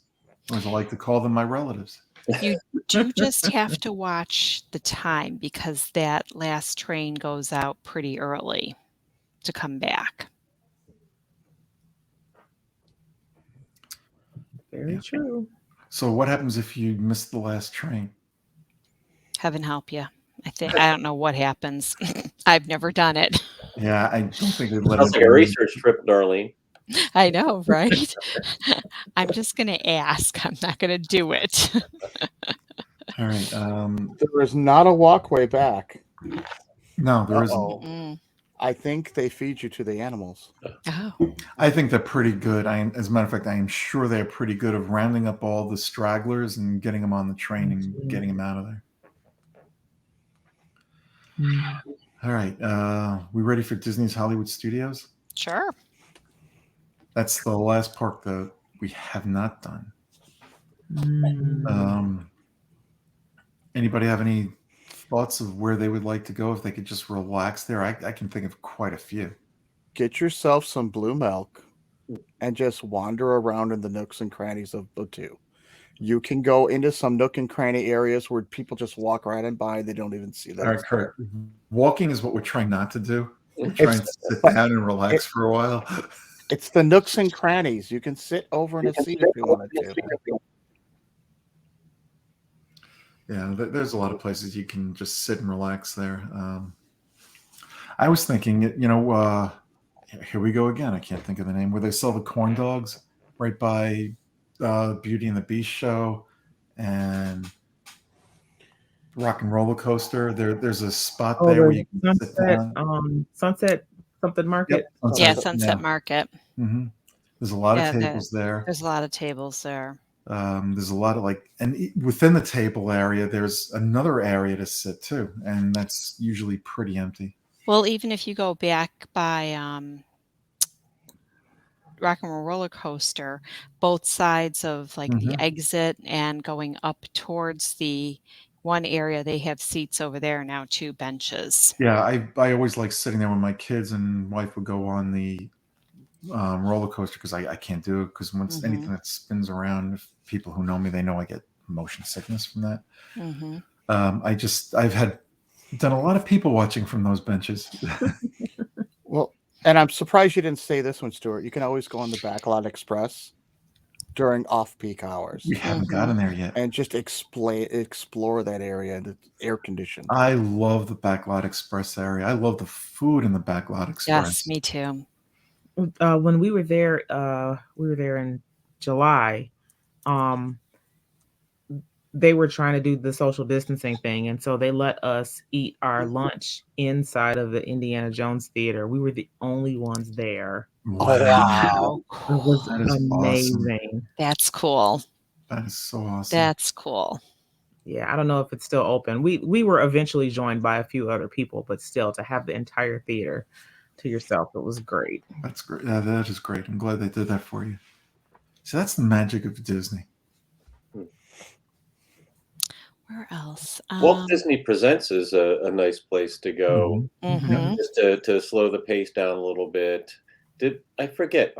Or as I like to call them, my relatives. You do just have to watch the time because that last train goes out pretty early to come back. Very true. So what happens if you miss the last train? Heaven help you. I don't know what happens. I've never done it. Yeah, I don't think they'd let Sounds like a research trip, Darlene. I know, right? I'm just going to ask. I'm not going to do it. All right. There is not a walkway back. No, there isn't. Mm. I think they feed you to the animals. Oh. I think they're pretty good. As a matter of fact, I am sure they're pretty good of rounding up all the stragglers and getting them on the train and getting them out of there. All right. We ready for Disney's Hollywood Studios? Sure. That's the last park that we have not done. Anybody have any thoughts of where they would like to go if they could just relax there? I can think of quite a few. Get yourself some blue milk and just wander around in the nooks and crannies of Batu. You can go into some nook and cranny areas where people just walk right on by. They don't even see that. All right, Kurt. Walking is what we're trying not to do. We're trying to sit down and relax for a while. It's the nooks and crannies. You can sit over in a seat if you wanted to. Yeah, there's a lot of places you can just sit and relax there. I was thinking, here we go again. I can't think of the name. Where they sell the corn dogs right by Beauty and the Beast show and Rock and Roller Coaster. There's a spot there where you can sit down. Sunset something market. Yep, Sunset Market. Mm-hmm. There's a lot of tables there. There's a lot of tables there. There's a lot of and within the table area, there's another area to sit too, and that's usually pretty empty. Well, even if you go back by Rock and Roller Coaster, both sides of the exit and going up towards the one area, they have seats over there now, 2 benches. Yeah, I always like sitting there when my kids and wife would go on the roller coaster because I can't do it because once anything that spins around, if people who know me, they know I get motion sickness from that. I've done a lot of people watching from those benches. Well, and I'm surprised you didn't say this one, Stuart. You can always go on the Backlot Express during off-peak hours. We haven't gotten there yet. And just explore that area. And it's air conditioned. I love the Backlot Express area. I love the food in the Backlot Express. Yes, me too. When we were there in July. They were trying to do the social distancing thing, and so they let us eat our lunch inside of the Indiana Jones Theater. We were the only ones there. Wow. It was amazing. Awesome. That's cool. That is so awesome. That's cool. Yeah, I don't know if it's still open. We were eventually joined by a few other people, but still, to have the entire theater to yourself, it was great. That's great. Yeah, that is great. I'm glad they did that for you. So that's the magic of Disney. Where else? Walt Disney Presents is a nice place to go, just to slow the pace down a little bit. I forget?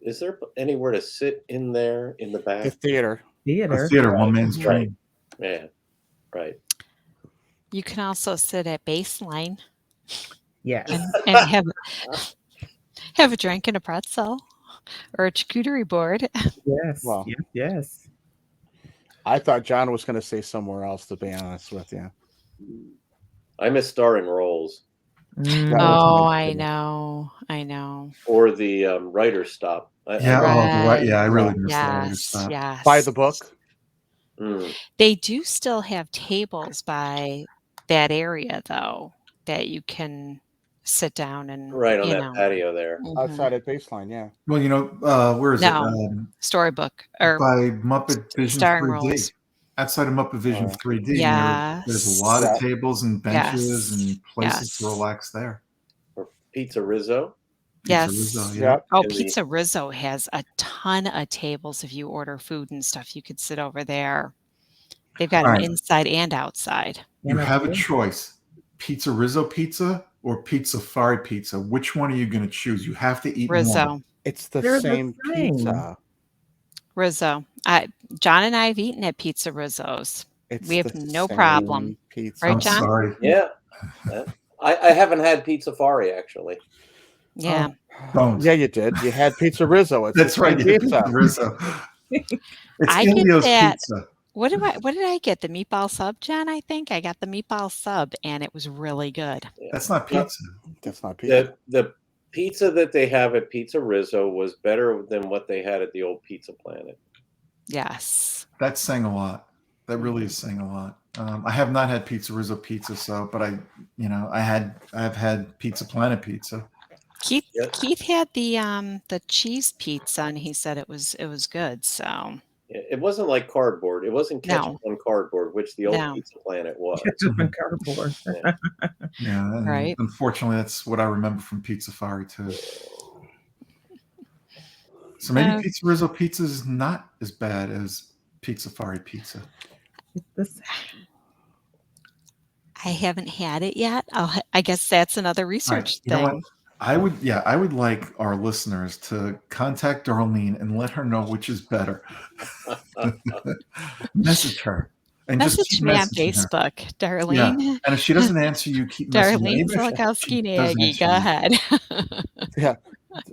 Is there anywhere to sit in there in the back? The theater. One man's train. Yeah, right. You can also sit at Baseline. Yes. And have a drink and a pretzel or a charcuterie board. Yes. Wow. Yes. I thought John was going to say somewhere else, to be honest with you. I miss Star and Rolls. I know. Or the writer's stop. I really miss the writer's stop. Yes. By the book. They do still have tables by that area, though, that you can sit down and right on that patio there outside at Baseline. Yeah. Well, where is it? Storybook or by Muppet Vision Star 3D. Outside of Muppet Vision 3D, Yes. there's a lot of tables and benches and places to relax there. Pizza Rizzo. Pizza Yes. Rizzo, yeah. Yep. Oh, And the- Pizza Rizzo has a ton of tables. If you order food and stuff, you could sit over there. They've got them Alright. inside and outside. You that's have a good. choice: Pizza Rizzo pizza or Pizza Fari pizza. Which one are you going to choose? You have to eat one. Rizzo. It's the They're the same same. pizza. Rizzo. John and I have eaten at Pizza Rizzo's. It's We have the no same problem. Pizza. Right, I'm John? sorry. Yeah. I haven't had Pizza Fari actually. Yeah. Don't. Yeah, you did. You had Pizza Rizzo. It's That's the right. same You had pizza. Pizza Rizzo. It's I get Indio's that. pizza. What did I get? The meatball sub, John? I think I got the meatball sub, and it was really good. Yeah. That's not pizza. That's not pizza. The pizza that they have at Pizza Rizzo was better than what they had at the old Pizza Planet. Yes. That's saying a lot. That really is saying a lot. I have not had Pizza Rizzo pizza, but I've had Pizza Planet pizza. Keith Yep. Keith had the cheese pizza, and he said it was good. So It wasn't like cardboard. It wasn't ketchup on cardboard, which the old No. Pizza Planet was. Ketchup and cardboard. Yeah, and Right. unfortunately, that's what I remember from Pizza Fari too. So maybe Pizza Rizzo pizza is not as bad as Pizza Fari pizza. I haven't had it yet. I guess that's another All right, research you know what? thing. I would like our listeners to contact Darlene and let her know which is better. Message her and just Message keep me on messaging her. Facebook, Yeah, Darlene. and if she doesn't answer you, keep messaging her. Darlene Even if she Solakowski does Nagy. answer Go you. ahead. Yeah.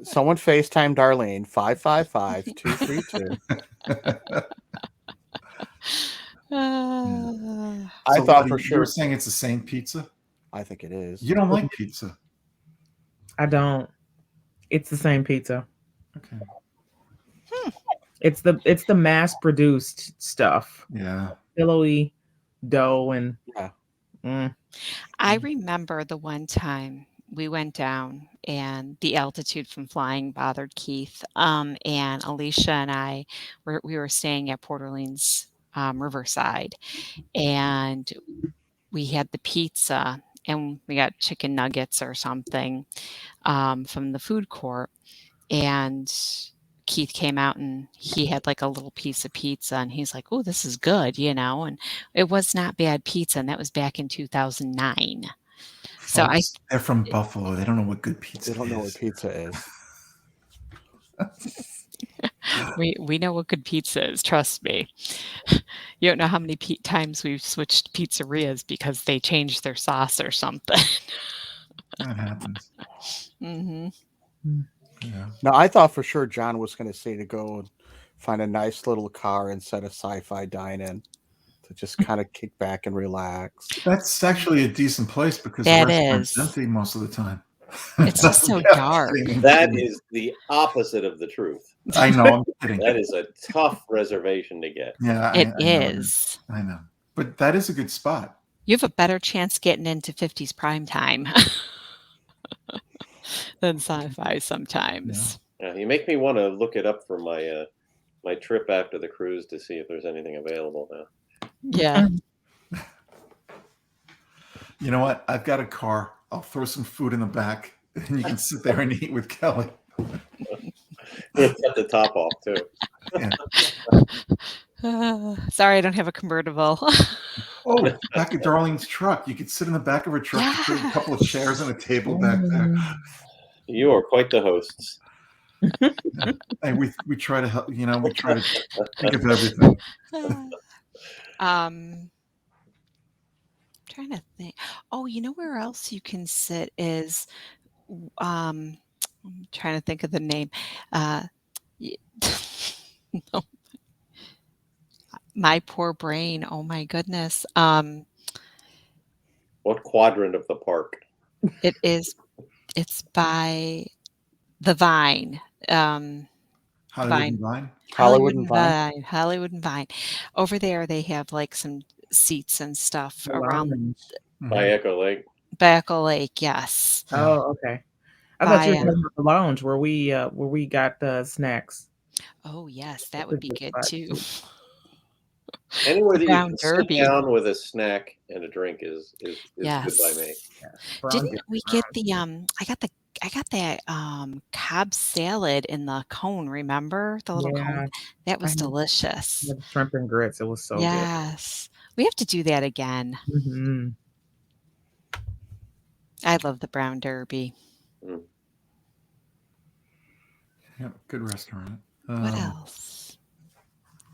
Someone FaceTime Darlene 555-232. I So, thought Letty, for you sure. were saying it's the same pizza. I think it is. You don't like pizza. I don't. It's the same pizza. Okay. It's the mass produced stuff. Yeah. Pillowy dough and Yeah. I remember the one time we went down and the altitude from flying bothered Keith. And Alicia and I we were staying at Port Orleans Riverside, and we had the pizza and we got chicken nuggets or something from the food court. And Keith came out and he had like a little piece of pizza, and he's like, "Oh, this is good," and it was not bad pizza, and that was back in 2009. So Folks, they're from Buffalo. They don't know what good pizza They don't know what is. pizza is. we know what good pizza is. Trust me. You don't know how many times we've switched pizzerias because they changed their sauce or something. That happens. Mm-hmm. Yeah. Now, I thought for sure John was going to say to go and find a nice little car instead of Sci-Fi Dine-In to just kind of kick back and relax. That's actually a decent place because That the restaurant's is. empty most of the time. It's just so Yeah, I'm dark. kidding. That is the opposite of the truth. I know. I'm kidding. That is a tough reservation to get. Yeah, It I know is. I know. But that is a good spot. You have a better chance getting into 50s prime time than sci-fi sometimes. You make me want to look it up for my my trip after the cruise to see if there's anything available now. Yeah. You know what? I've got a car. I'll throw some food in the back, and you can sit there and eat with Kelly. Cut the top off too. Yeah. Sorry, I don't have a convertible. Oh, back at Darlene's truck. You could sit in the back of her truck. Yes. Put a couple of chairs and a table back there. You are quite the hosts. And we try to help. We try to think of everything. Trying to think. Oh, you know where else you can sit is I'm trying to think of the name. No. My poor brain. Oh my goodness. What quadrant of the park? It's by the Vine. Hollywood and Vine. Hollywood and Vine. Hollywood and Vine. Over there, they have like some seats and stuff around By Echo Lake. Echo Lake. Yes. Oh, okay. I thought you were talking about the lounge where we got the snacks. Oh yes, that would be good too. Anywhere that you Brown can Derby. sit down with a snack and a drink is Yes. good by me. Didn't we get the I got the got that Cobb salad in the cone. Remember the little cone? Yeah, That I was had delicious. the shrimp and grits. It was so good. Yes, we have to do that again. Hmm. I love the brown derby. Mm. Yeah, good restaurant. What else?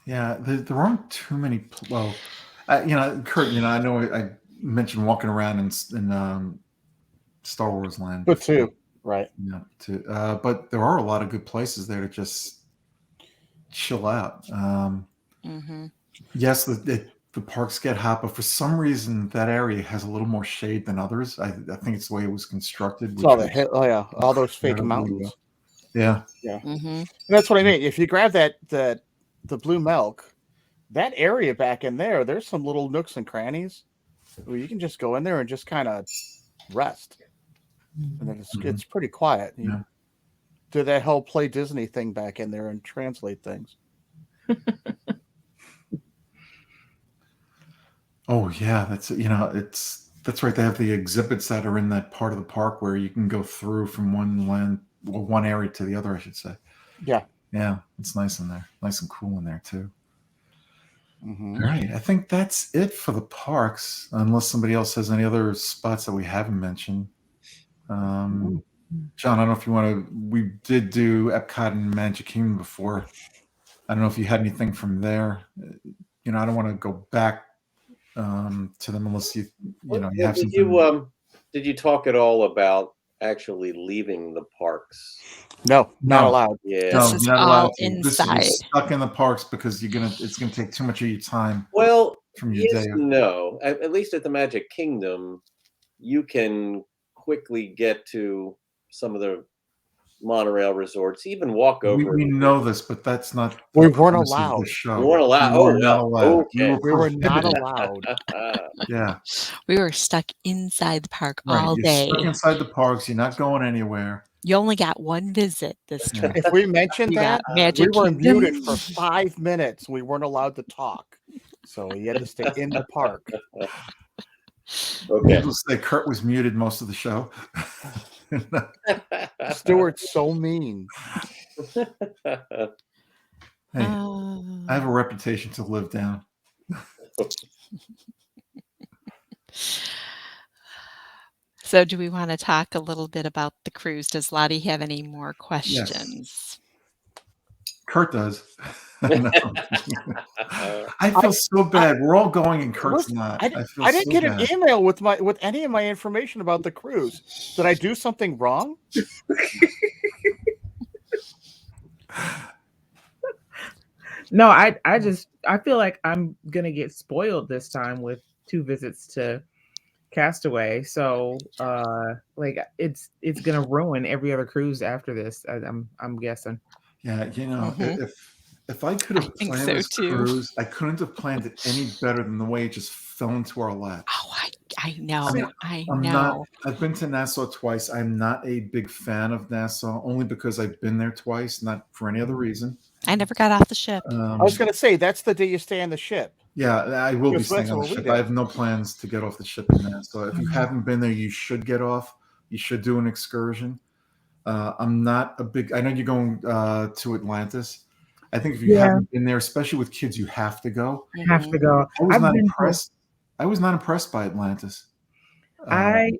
Yeah, there weren't too many. Well, Kurt, I know I mentioned walking around in Star Wars Land. But too, right? Yeah, but there are a lot of good places there to just chill out. Mm-hmm. Yes, the parks get hot, but for some reason that area has a little more shade than others. I think it's the way it was constructed, It's which all the was oh yeah, all those fake incredibly, mountains. yeah. Yeah, Mm-hmm. and that's what I mean. If you grab the blue milk, that area back in there, there's some little nooks and crannies where you can just go in there and just kind of rest, and then it's pretty quiet. You Yeah. do that whole play Disney thing back in there and translate things. Oh yeah, that's right. They have the exhibits that are in that part of the park where you can go through from one area to the other, I should say. Yeah. Yeah, it's nice in there, nice and cool in there too. Mm-hmm. All right, I think that's it for the parks, unless somebody else has any other spots that we haven't mentioned. John, I don't know if you want to. We did do Epcot and Magic Kingdom before. I don't know if you had anything from there. I don't want to go back to them unless you have something. Did you talk at all about actually leaving the parks? No, not allowed. Yeah. No, This is you're not all allowed to. This is inside. you're stuck in the parks because it's gonna take too much of your time. Well, from your yes, day. no. At least at the Magic Kingdom, you can quickly get to some of the monorail resorts, even walk over. We know this, but that's not. We the weren't premise of allowed. the show. You weren't allowed. We were not Oh, allowed. okay. We were not prohibited. allowed. Yeah, We were stuck inside the park right. all You're day. stuck inside the parks. You're not going anywhere. You only got one visit this Yeah. trip. If we mentioned You got that, Magic we were Kingdom. muted for 5 minutes. We weren't allowed to talk, so you had to stay in the park. Okay. Needless to say, Kurt was muted most of the show. Stuart's so mean. Hey, I have a reputation to live down. So do we want to talk a little bit about the cruise? Does Lottie have any more questions? Kurt does. No. I feel so bad. We're all going and Kurt's not. I didn't get an email with any of my information about the cruise. Did I do something wrong? No, I feel like I'm gonna get spoiled this time with 2 visits to Castaway. So like it's gonna ruin every other cruise after this. I'm guessing. Yeah, if I could have planned this cruise, I couldn't have planned it any better than the way it just fell into our laps. Oh, I know. I I'm know. not. I've been to Nassau twice. I'm not a big fan of Nassau, only because I've been there twice, not for any other reason. I never got off the ship. I was going to say that's the day you stay on the ship. Yeah, I will be Because staying that's on the what we ship. did. I have no plans to get off the ship in Nassau. If you haven't been there, you should get off. You should do an excursion. I'm not a big. I know you're going to Atlantis. I think if you haven't been there, especially with kids, you have to go. I have to go. I was not impressed. I was not impressed by Atlantis. I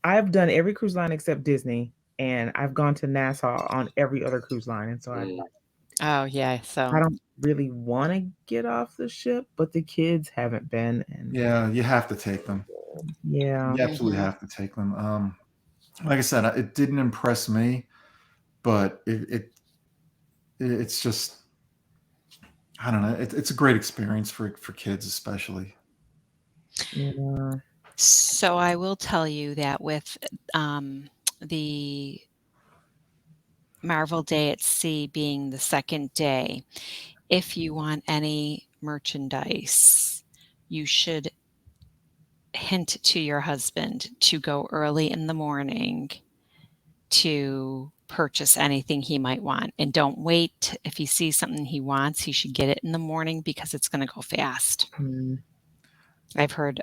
have done every cruise line except Disney, and I've gone to Nassau on every other cruise line, and so oh yeah, so I don't really want to get off the ship, but the kids haven't been, and yeah, you have to take them. Yeah, you absolutely have to take them. Like I said, it didn't impress me, but it's just, I don't know. It's a great experience for kids, especially. Yeah. So I will tell you that with the Marvel Day at Sea being the second day, if you want any merchandise, you should hint to your husband to go early in the morning to purchase anything he might want. And don't wait. If he sees something he wants, he should get it in the morning because it's going to go fast. I've heard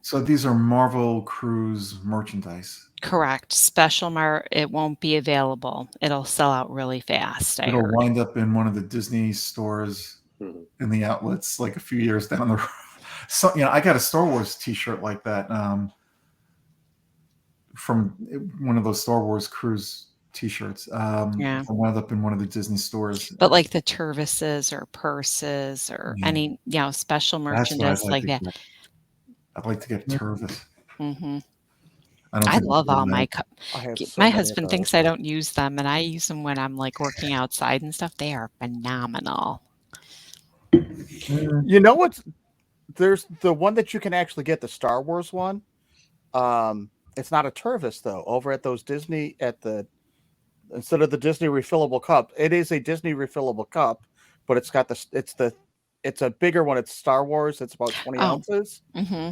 So these are Marvel Cruise merchandise. correct. It won't be available. It'll sell out really fast. I It'll heard. wind up in one of the Disney stores Mhm. in the outlets like a few years down the road. So, I got a Star Wars T-shirt like that from one of those Star Wars cruise T-shirts. Yeah. I wound up in one of the Disney stores. But like the Tervises or purses or Yeah. any, special That's what I'd merchandise like like to that. get. I'd like to get Tervis. hmm I don't I think love we do all that. my cups. I have so My many of husband those. thinks I don't use them, and I use them when I'm like working outside and stuff. They are phenomenal. You know what? There's the one that you can actually get, the Star Wars one. It's not a Tervis though. Over at those Disney instead of the Disney refillable cup, it is a Disney refillable cup, but it's got it's a bigger one. It's Star Wars. It's about 20 Oh. ounces. hmm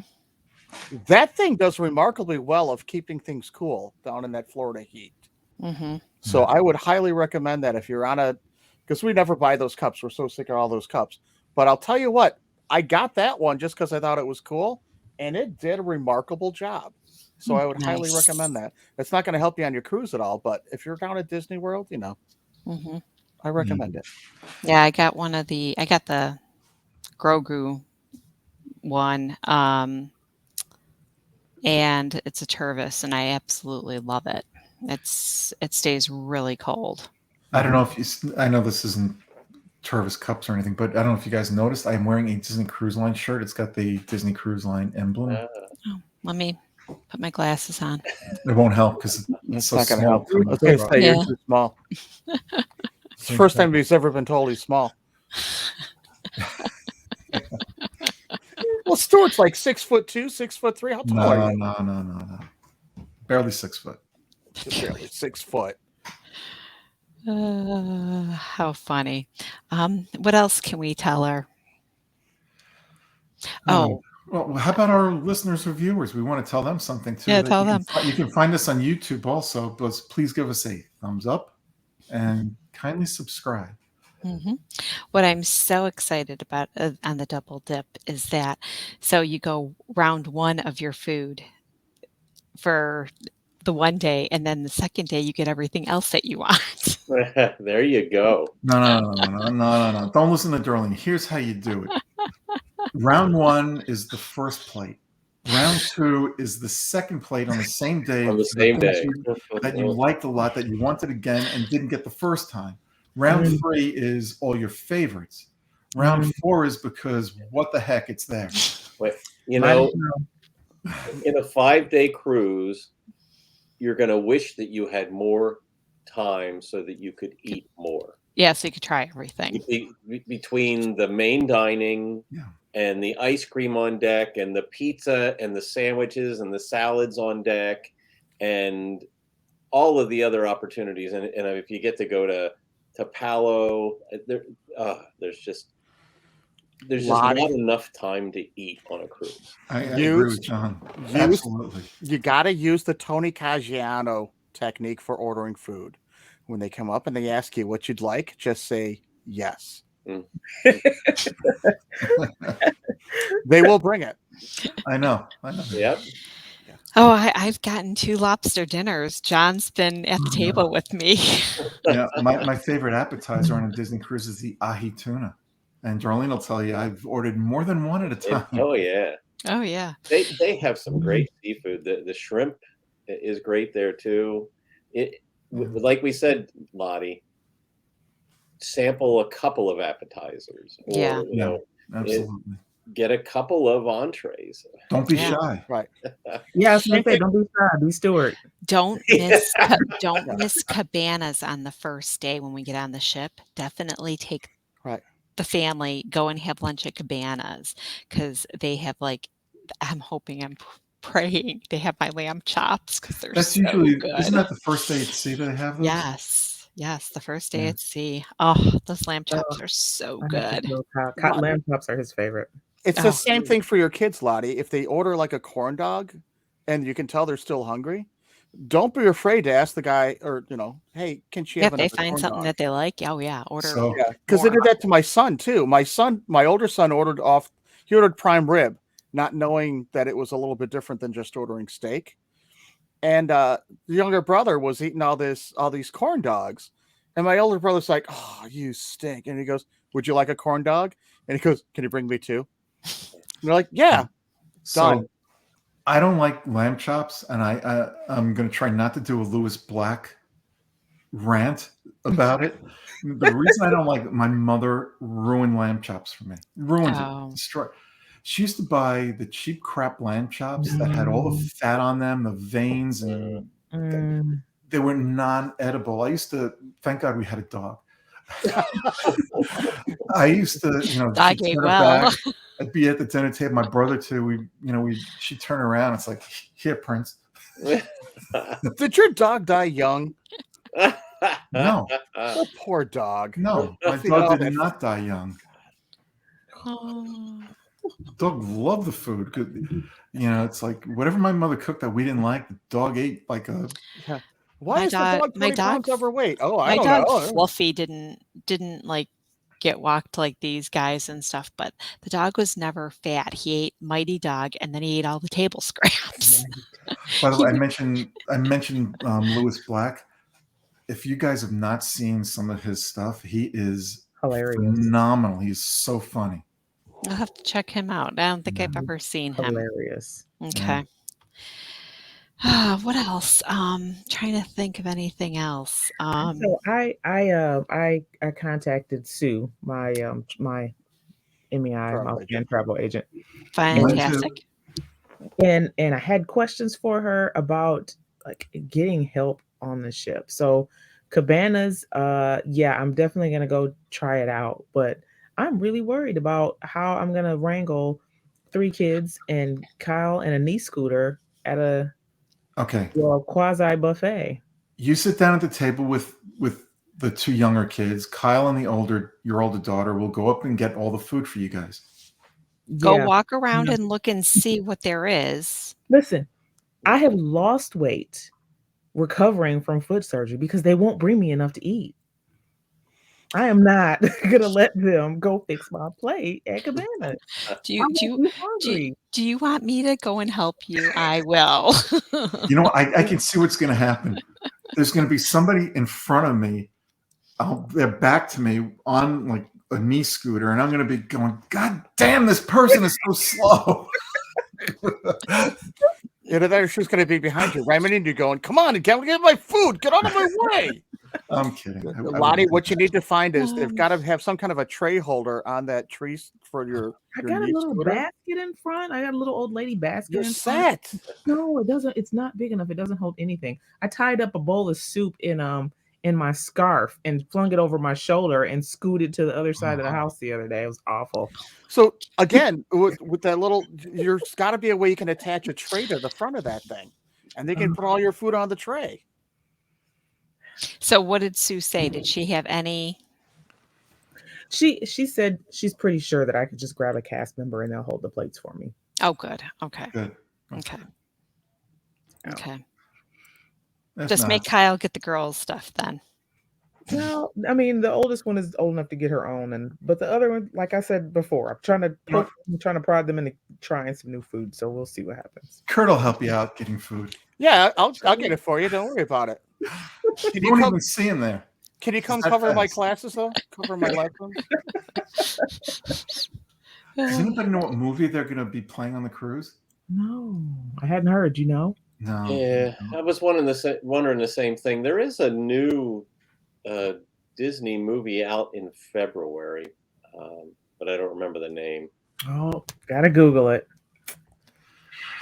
That thing does remarkably well of keeping things cool down in that Florida heat. hmm So I would highly recommend that if you're because we never buy those cups. We're so sick of all those cups. But I'll tell you what, I got that one just because I thought it was cool, and it did a remarkable job. So I would highly Nice. recommend that. It's not going to help you on your cruise at all, but if you're down at Disney World, hmm I recommend it. Yeah, I got the Grogu one, and it's a Tervis, and I absolutely love it. It stays really cold. I don't know if I know this isn't Tervis cups or anything, but I don't know if you guys noticed. I'm wearing a Disney Cruise Line shirt. It's got the Disney Cruise Line emblem. Let me put my glasses on. It won't help because It's so not going to small help. coming I was going to across. say, Yeah. you're too small. It's the first time he's ever been told he's small. Well, Stuart's like 6'2", 6'3". How tall are you? No. Barely 6 foot. Just barely 6 foot. How funny. What else can we tell her? Oh, Well, how about our listeners or viewers? We want to tell them something too. Yeah, that tell you can them. You can find us on YouTube also, but please give us a thumbs up and kindly subscribe. what I'm so excited about on the double dip is that so you go round one of your food for the one day, and then the second day you get everything else that you want. There you go. No. Don't listen to Darlene. Here's how you do it. Round one is the first plate. Round two is the second plate on the same day. On the for same things day. that you liked a lot, that you wanted again and didn't get the first time. Round three is all your favorites. Round four is because what the heck, it's there. Wait, in a 5-day cruise, you're going to wish that you had more time so that you could eat more. Yeah, so you could try everything. Between the main dining Yeah. and the ice cream on deck and the pizza and the sandwiches and the salads on deck and all of the other opportunities. And if you get to go to Palo, there's just not enough time to eat on a cruise. I agree with John. Absolutely. You got to use the Tony Caggiano technique for ordering food. When they come up and they ask you what you'd like, just say yes. They will bring it. I know. Yep. Oh, I've gotten 2 lobster dinners. John's been at the table with me. Yeah, my favorite appetizer on a Disney cruise is the ahi tuna. And Darlene will tell you I've ordered more than one at a time. Oh yeah. Oh yeah. They have some great seafood. The shrimp is great there too. Like we said, Lottie, sample a couple of appetizers. Or, Absolutely. Get a couple of entrees. Don't be shy. Right. Yeah, I was gonna say, don't be shy. Be Stuart. Don't miss cabanas on the first day when we get on the ship. Definitely take the family, go and have lunch at cabanas because they have I'm praying they have my lamb chops because they're That's so usually good. Isn't that the first day at sea that they have those? Yes, the first day at sea. Oh, those lamb chops are so good. Lamb chops are his favorite. It's the same thing for your kids, Lottie. If they order like a corn dog and you can tell they're still hungry, don't be afraid to ask the guy or, hey, can she have if they another find corn something dog? that they like, order. Because they did that to my son too. My older son ordered prime rib. He ordered not knowing that it was a little bit different than just ordering steak. And the younger brother was eating all these corn dogs. And my older brother's like, "Oh, you stink." And he goes, "Would you like a corn dog?" And he goes, "Can you bring me 2?" And they're like, "Yeah, So done." I don't like lamb chops, and I'm going to try not to do a Lewis Black rant about it. The reason I don't like it, my mother ruined lamb chops for me. Ruined Oh. it. Destroyed. She used to buy the cheap crap lamb chops that had all the fat on them, the veins, and they were non-edible. I used to, thank God we had a dog. I used to, Dog she'd ate turn her well. back. I'd be at the dinner table. My brother too. She'd turn around. It's like, here, Prince. Did your dog die young? No, Oh, poor dog. no, my See, all dog did that- not die young. Oh. Dog loved the food. It's like whatever my mother cooked that we didn't like, the dog ate like a. Why My is the dog- dog my 20 pounds dog- overweight? Oh, I My don't dog know. Fluffy didn't like get walked like these guys and stuff, but the dog was never fat. He ate Mighty Dog, and then he ate all the table scraps. By the way, I mentioned Lewis Black. If you guys have not seen some of his stuff, he is Hilarious. phenomenal. He's so funny. I'll have to check him out. I don't think I've ever seen him. Hilarious. Okay. What else? Trying to think of anything else. So I contacted Sue, my my MEI, Travel my agent. fan travel agent, Fantastic. and I had questions for her about like getting help on the ship. So Cabanas, I'm definitely gonna go try it out, but I'm really worried about how I'm gonna wrangle 3 kids and Kyle and a knee scooter at a Okay, quasi buffet. you sit down at the table with the 2 younger kids. Kyle and your older daughter will go up and get all the food for you guys. Go Yeah. walk around and look and see what there is. Listen, I have lost weight recovering from foot surgery because they won't bring me enough to eat. I am not gonna let them go fix my plate at Cabana. Do you I'm hungry. do you want me to go and help you? I will. I can see what's going to happen. There's going to be somebody in front of me. They're back to me on like a knee scooter, and I'm going to be going, "God damn, this person is so slow." Then she's going to be behind you, ramming into you, going, "Come on, get my food. Get out of my way." I'm kidding. Lottie, what you need to find is they've got to have some kind of a tray holder on that tree for your I got a knee little scooter. basket in front. I got a little old lady basket You're in front. set. No, it doesn't. It's not big enough. It doesn't hold anything. I tied up a bowl of soup in my scarf and flung it over my shoulder and scooted to the other side of the house the other day. It was awful. So again, with that little, there's got to be a way you can attach a tray to the front of that thing, and they can put all your food on the tray. So what did Sue say? Did she have any? She said she's pretty sure that I could just grab a cast member and they'll hold the plates for me. Oh, good. Okay. Good. Okay. Oh. Okay. That's Just not- make Kyle get the girls' stuff then. Well, I mean, the oldest one is old enough to get her own, but the other one, like I said before, I'm trying to prod them into trying some new food. So we'll see what happens. Kurt will help you out getting food. Yeah, I'll get it for you. Don't worry about it. You don't even see him there. Can you come It's that cover my fast. classes though? Cover my lessons? Does anybody know what movie they're going to be playing on the cruise? No, I hadn't heard. You know? No. Yeah, I was wondering the same thing. There is a new Disney movie out in February, but I don't remember the name. Oh, gotta Google it.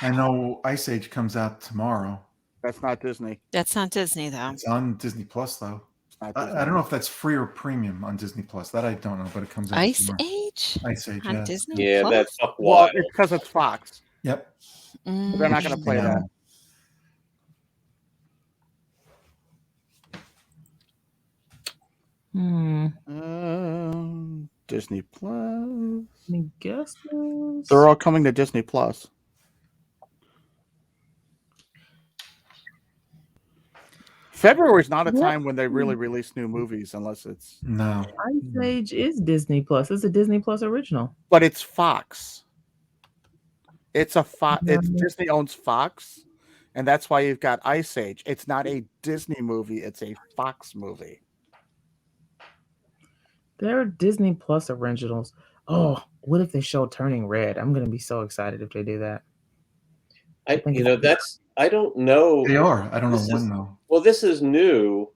I know Ice Age comes out tomorrow. That's not Disney. That's not Disney though. It's on Disney Plus though. It's not I Disney. don't know if that's free or premium on Disney Plus. That I don't know, but it comes out Ice tomorrow. Age Ice Age, on yeah. Disney Yeah, Plus? that's Buck Well, Wild. it's because it's Fox. Yep. They're not going to play Yeah. that. Disney Plus. Any guesses? They're all coming to Disney Plus. February is not a time when they really release new movies unless it's. No. Ice Age is Disney Plus. It's a Disney Plus original. But it's Fox. It's it's Disney owns Fox, and that's why you've got Ice Age. It's not a Disney movie; it's a Fox movie. There are Disney Plus originals. Oh, what if they show Turning Red? I'm gonna be so excited if they do that. I don't know. They are. I don't know This when is- though. Well, this is new.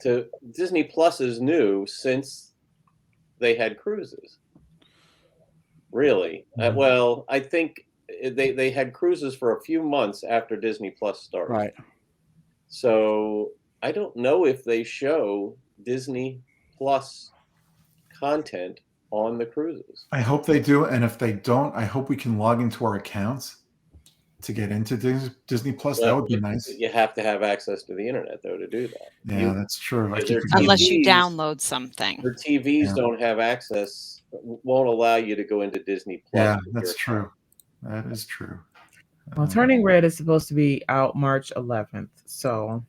To Disney Plus is new since they had cruises. Really? Mhm. Well, I think they had cruises for a few months after Disney Plus started. Right. So I don't know if they show Disney Plus content on the cruises. I hope they do, and if they don't, I hope we can log into our accounts to get into Disney Plus. That would be nice. You have to have access to the internet though to do that. Yeah, that's true. I keep their forgetting. Unless you TVs download something. Their TVs Yeah. don't have access, won't allow you to go into Disney Plus. Yeah, with that's your true. account. That is true. Well, Turning Red is supposed to be out March 11th, so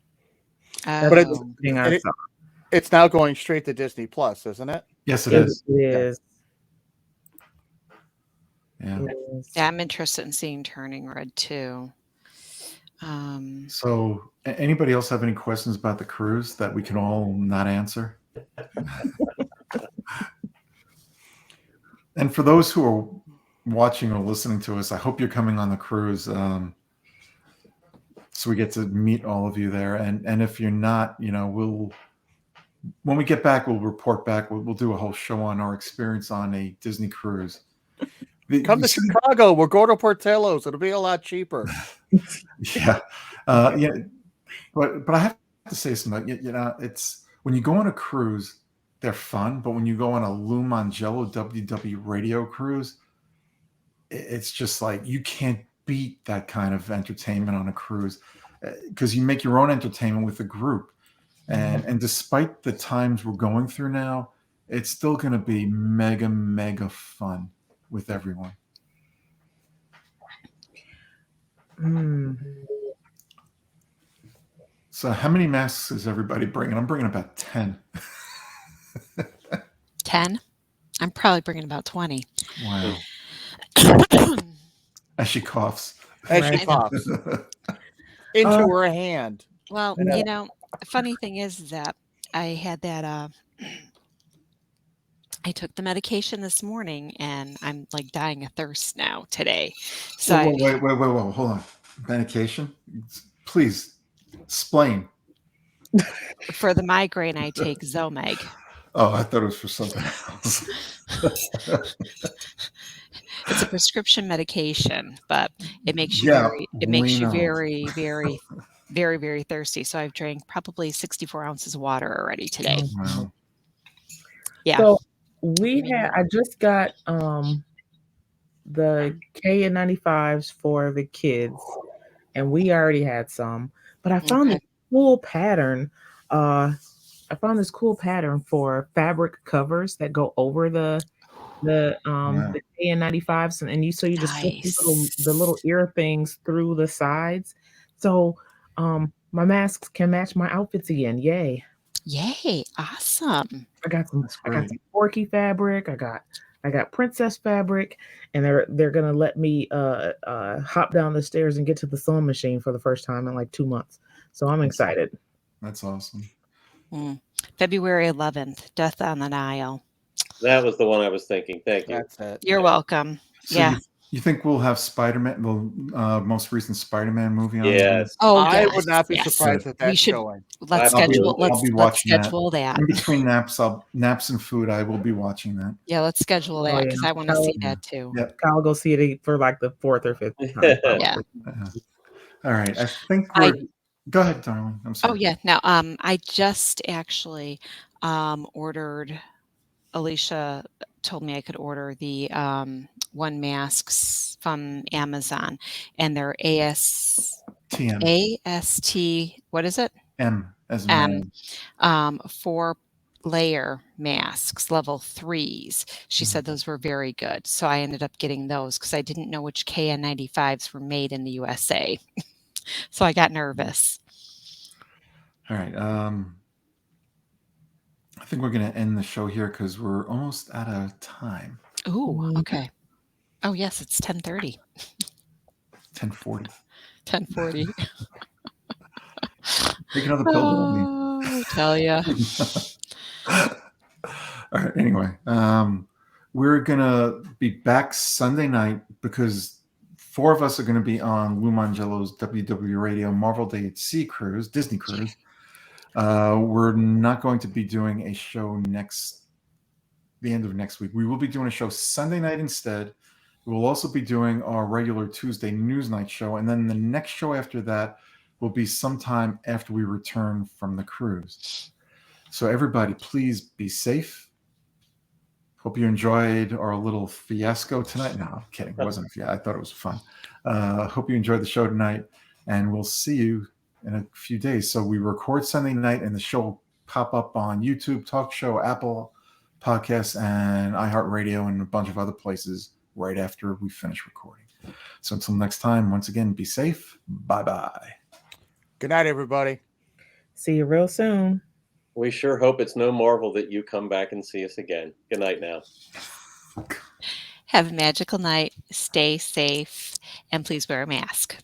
But it's- Oh, thing I it- saw. It's now going straight to Disney Plus, isn't it? Yes, it It is. is. Yeah. yeah, I'm interested in seeing Turning Red too. So, anybody else have any questions about the cruise that we can all not answer? And for those who are watching or listening to us, I hope you're coming on the cruise, so we get to meet all of you there. And if you're not, when we get back, we'll report back. We'll do a whole show on our experience on a Disney cruise. Come to Chicago. We'll go to Portillo's. It'll be a lot cheaper. Yeah, but I have to say something. It's when you go on a cruise, they're fun. But when you go on a Lou Mangello WDW radio cruise, it's just like you can't beat that kind of entertainment on a cruise because you make your own entertainment with a group. And despite the times we're going through now, it's still going to be mega, mega fun with everyone. So how many masks is everybody bringing? I'm bringing about 10. 10? I'm probably bringing about 20. Wow. As she coughs. As she Right. coughs into her hand. Well, the funny thing is that I had that I took the medication this morning and I'm like dying of thirst now today. So Wait, hold on. Medication? Please explain. for the migraine, I take Zomeg. Oh, I thought it was for something else. It's a prescription medication, but it makes you very, very, very, very thirsty. So I've drank probably 64 ounces of water already today. Wow. Yeah. So I just got the KN95s for the kids, and we already had some, but I found this cool pattern. I found this cool pattern for fabric covers that go over the KN95s, and you just slip the little ear things through the sides, so my masks can match my outfits again. Yay! Awesome. I got some Porky fabric. I got princess fabric, and they're gonna let me hop down the stairs and get to the sewing machine for the first time in like 2 months. So I'm excited. That's awesome. February 11th, Death on the Nile. That was the one I was thinking. Thank you. That's it. You're welcome. So yeah. You think we'll have Spider-Man, the most recent Spider-Man movie on? Yes. Oh, I would not be surprised if that's should, going. Let's schedule that. In between naps and food, I will be watching that. Yeah, let's schedule that because I want to see that too. Yep. I'll go see it for like the 4th or 5th time. Yeah. All right. I think go ahead, darling. I'm sorry. Oh yeah. No. I just actually ordered. Alicia told me I could order the one masks from Amazon, and they're AST. What is it? M as in 4-layer masks, level 3s. She said those were very good, so I ended up getting those because I didn't know which KN95s were made in the USA, so I got nervous. All right. I think we're going to end the show here because we're almost out of time. Ooh, okay. Oh yes, it's 10:30. 10:40. 10:40. Take another pill, Dorothy. Oh, tell ya. All right. Anyway, we're gonna be back Sunday night because 4 of us are gonna be on Lou Mangello's WDW Radio Marvel Day at Sea cruise, Disney cruise. We're not going to be doing a show the end of next week. We will be doing a show Sunday night instead. We'll also be doing our regular Tuesday news night show, and then the next show after that will be sometime after we return from the cruise. So everybody, please be safe. Hope you enjoyed our little fiasco tonight. No, I'm kidding. It wasn't a fiasco. I thought it was fun. Hope you enjoyed the show tonight, and we'll see you in a few days. So we record Sunday night, and the show will pop up on YouTube, Talk Show, Apple Podcasts, and iHeartRadio, and a bunch of other places right after we finish recording. So until next time, once again, be safe. Bye-bye. Good night, everybody. See you real soon. We sure hope it's no marvel that you come back and see us again. Good night now. Have a magical night. Stay safe, and please wear a mask.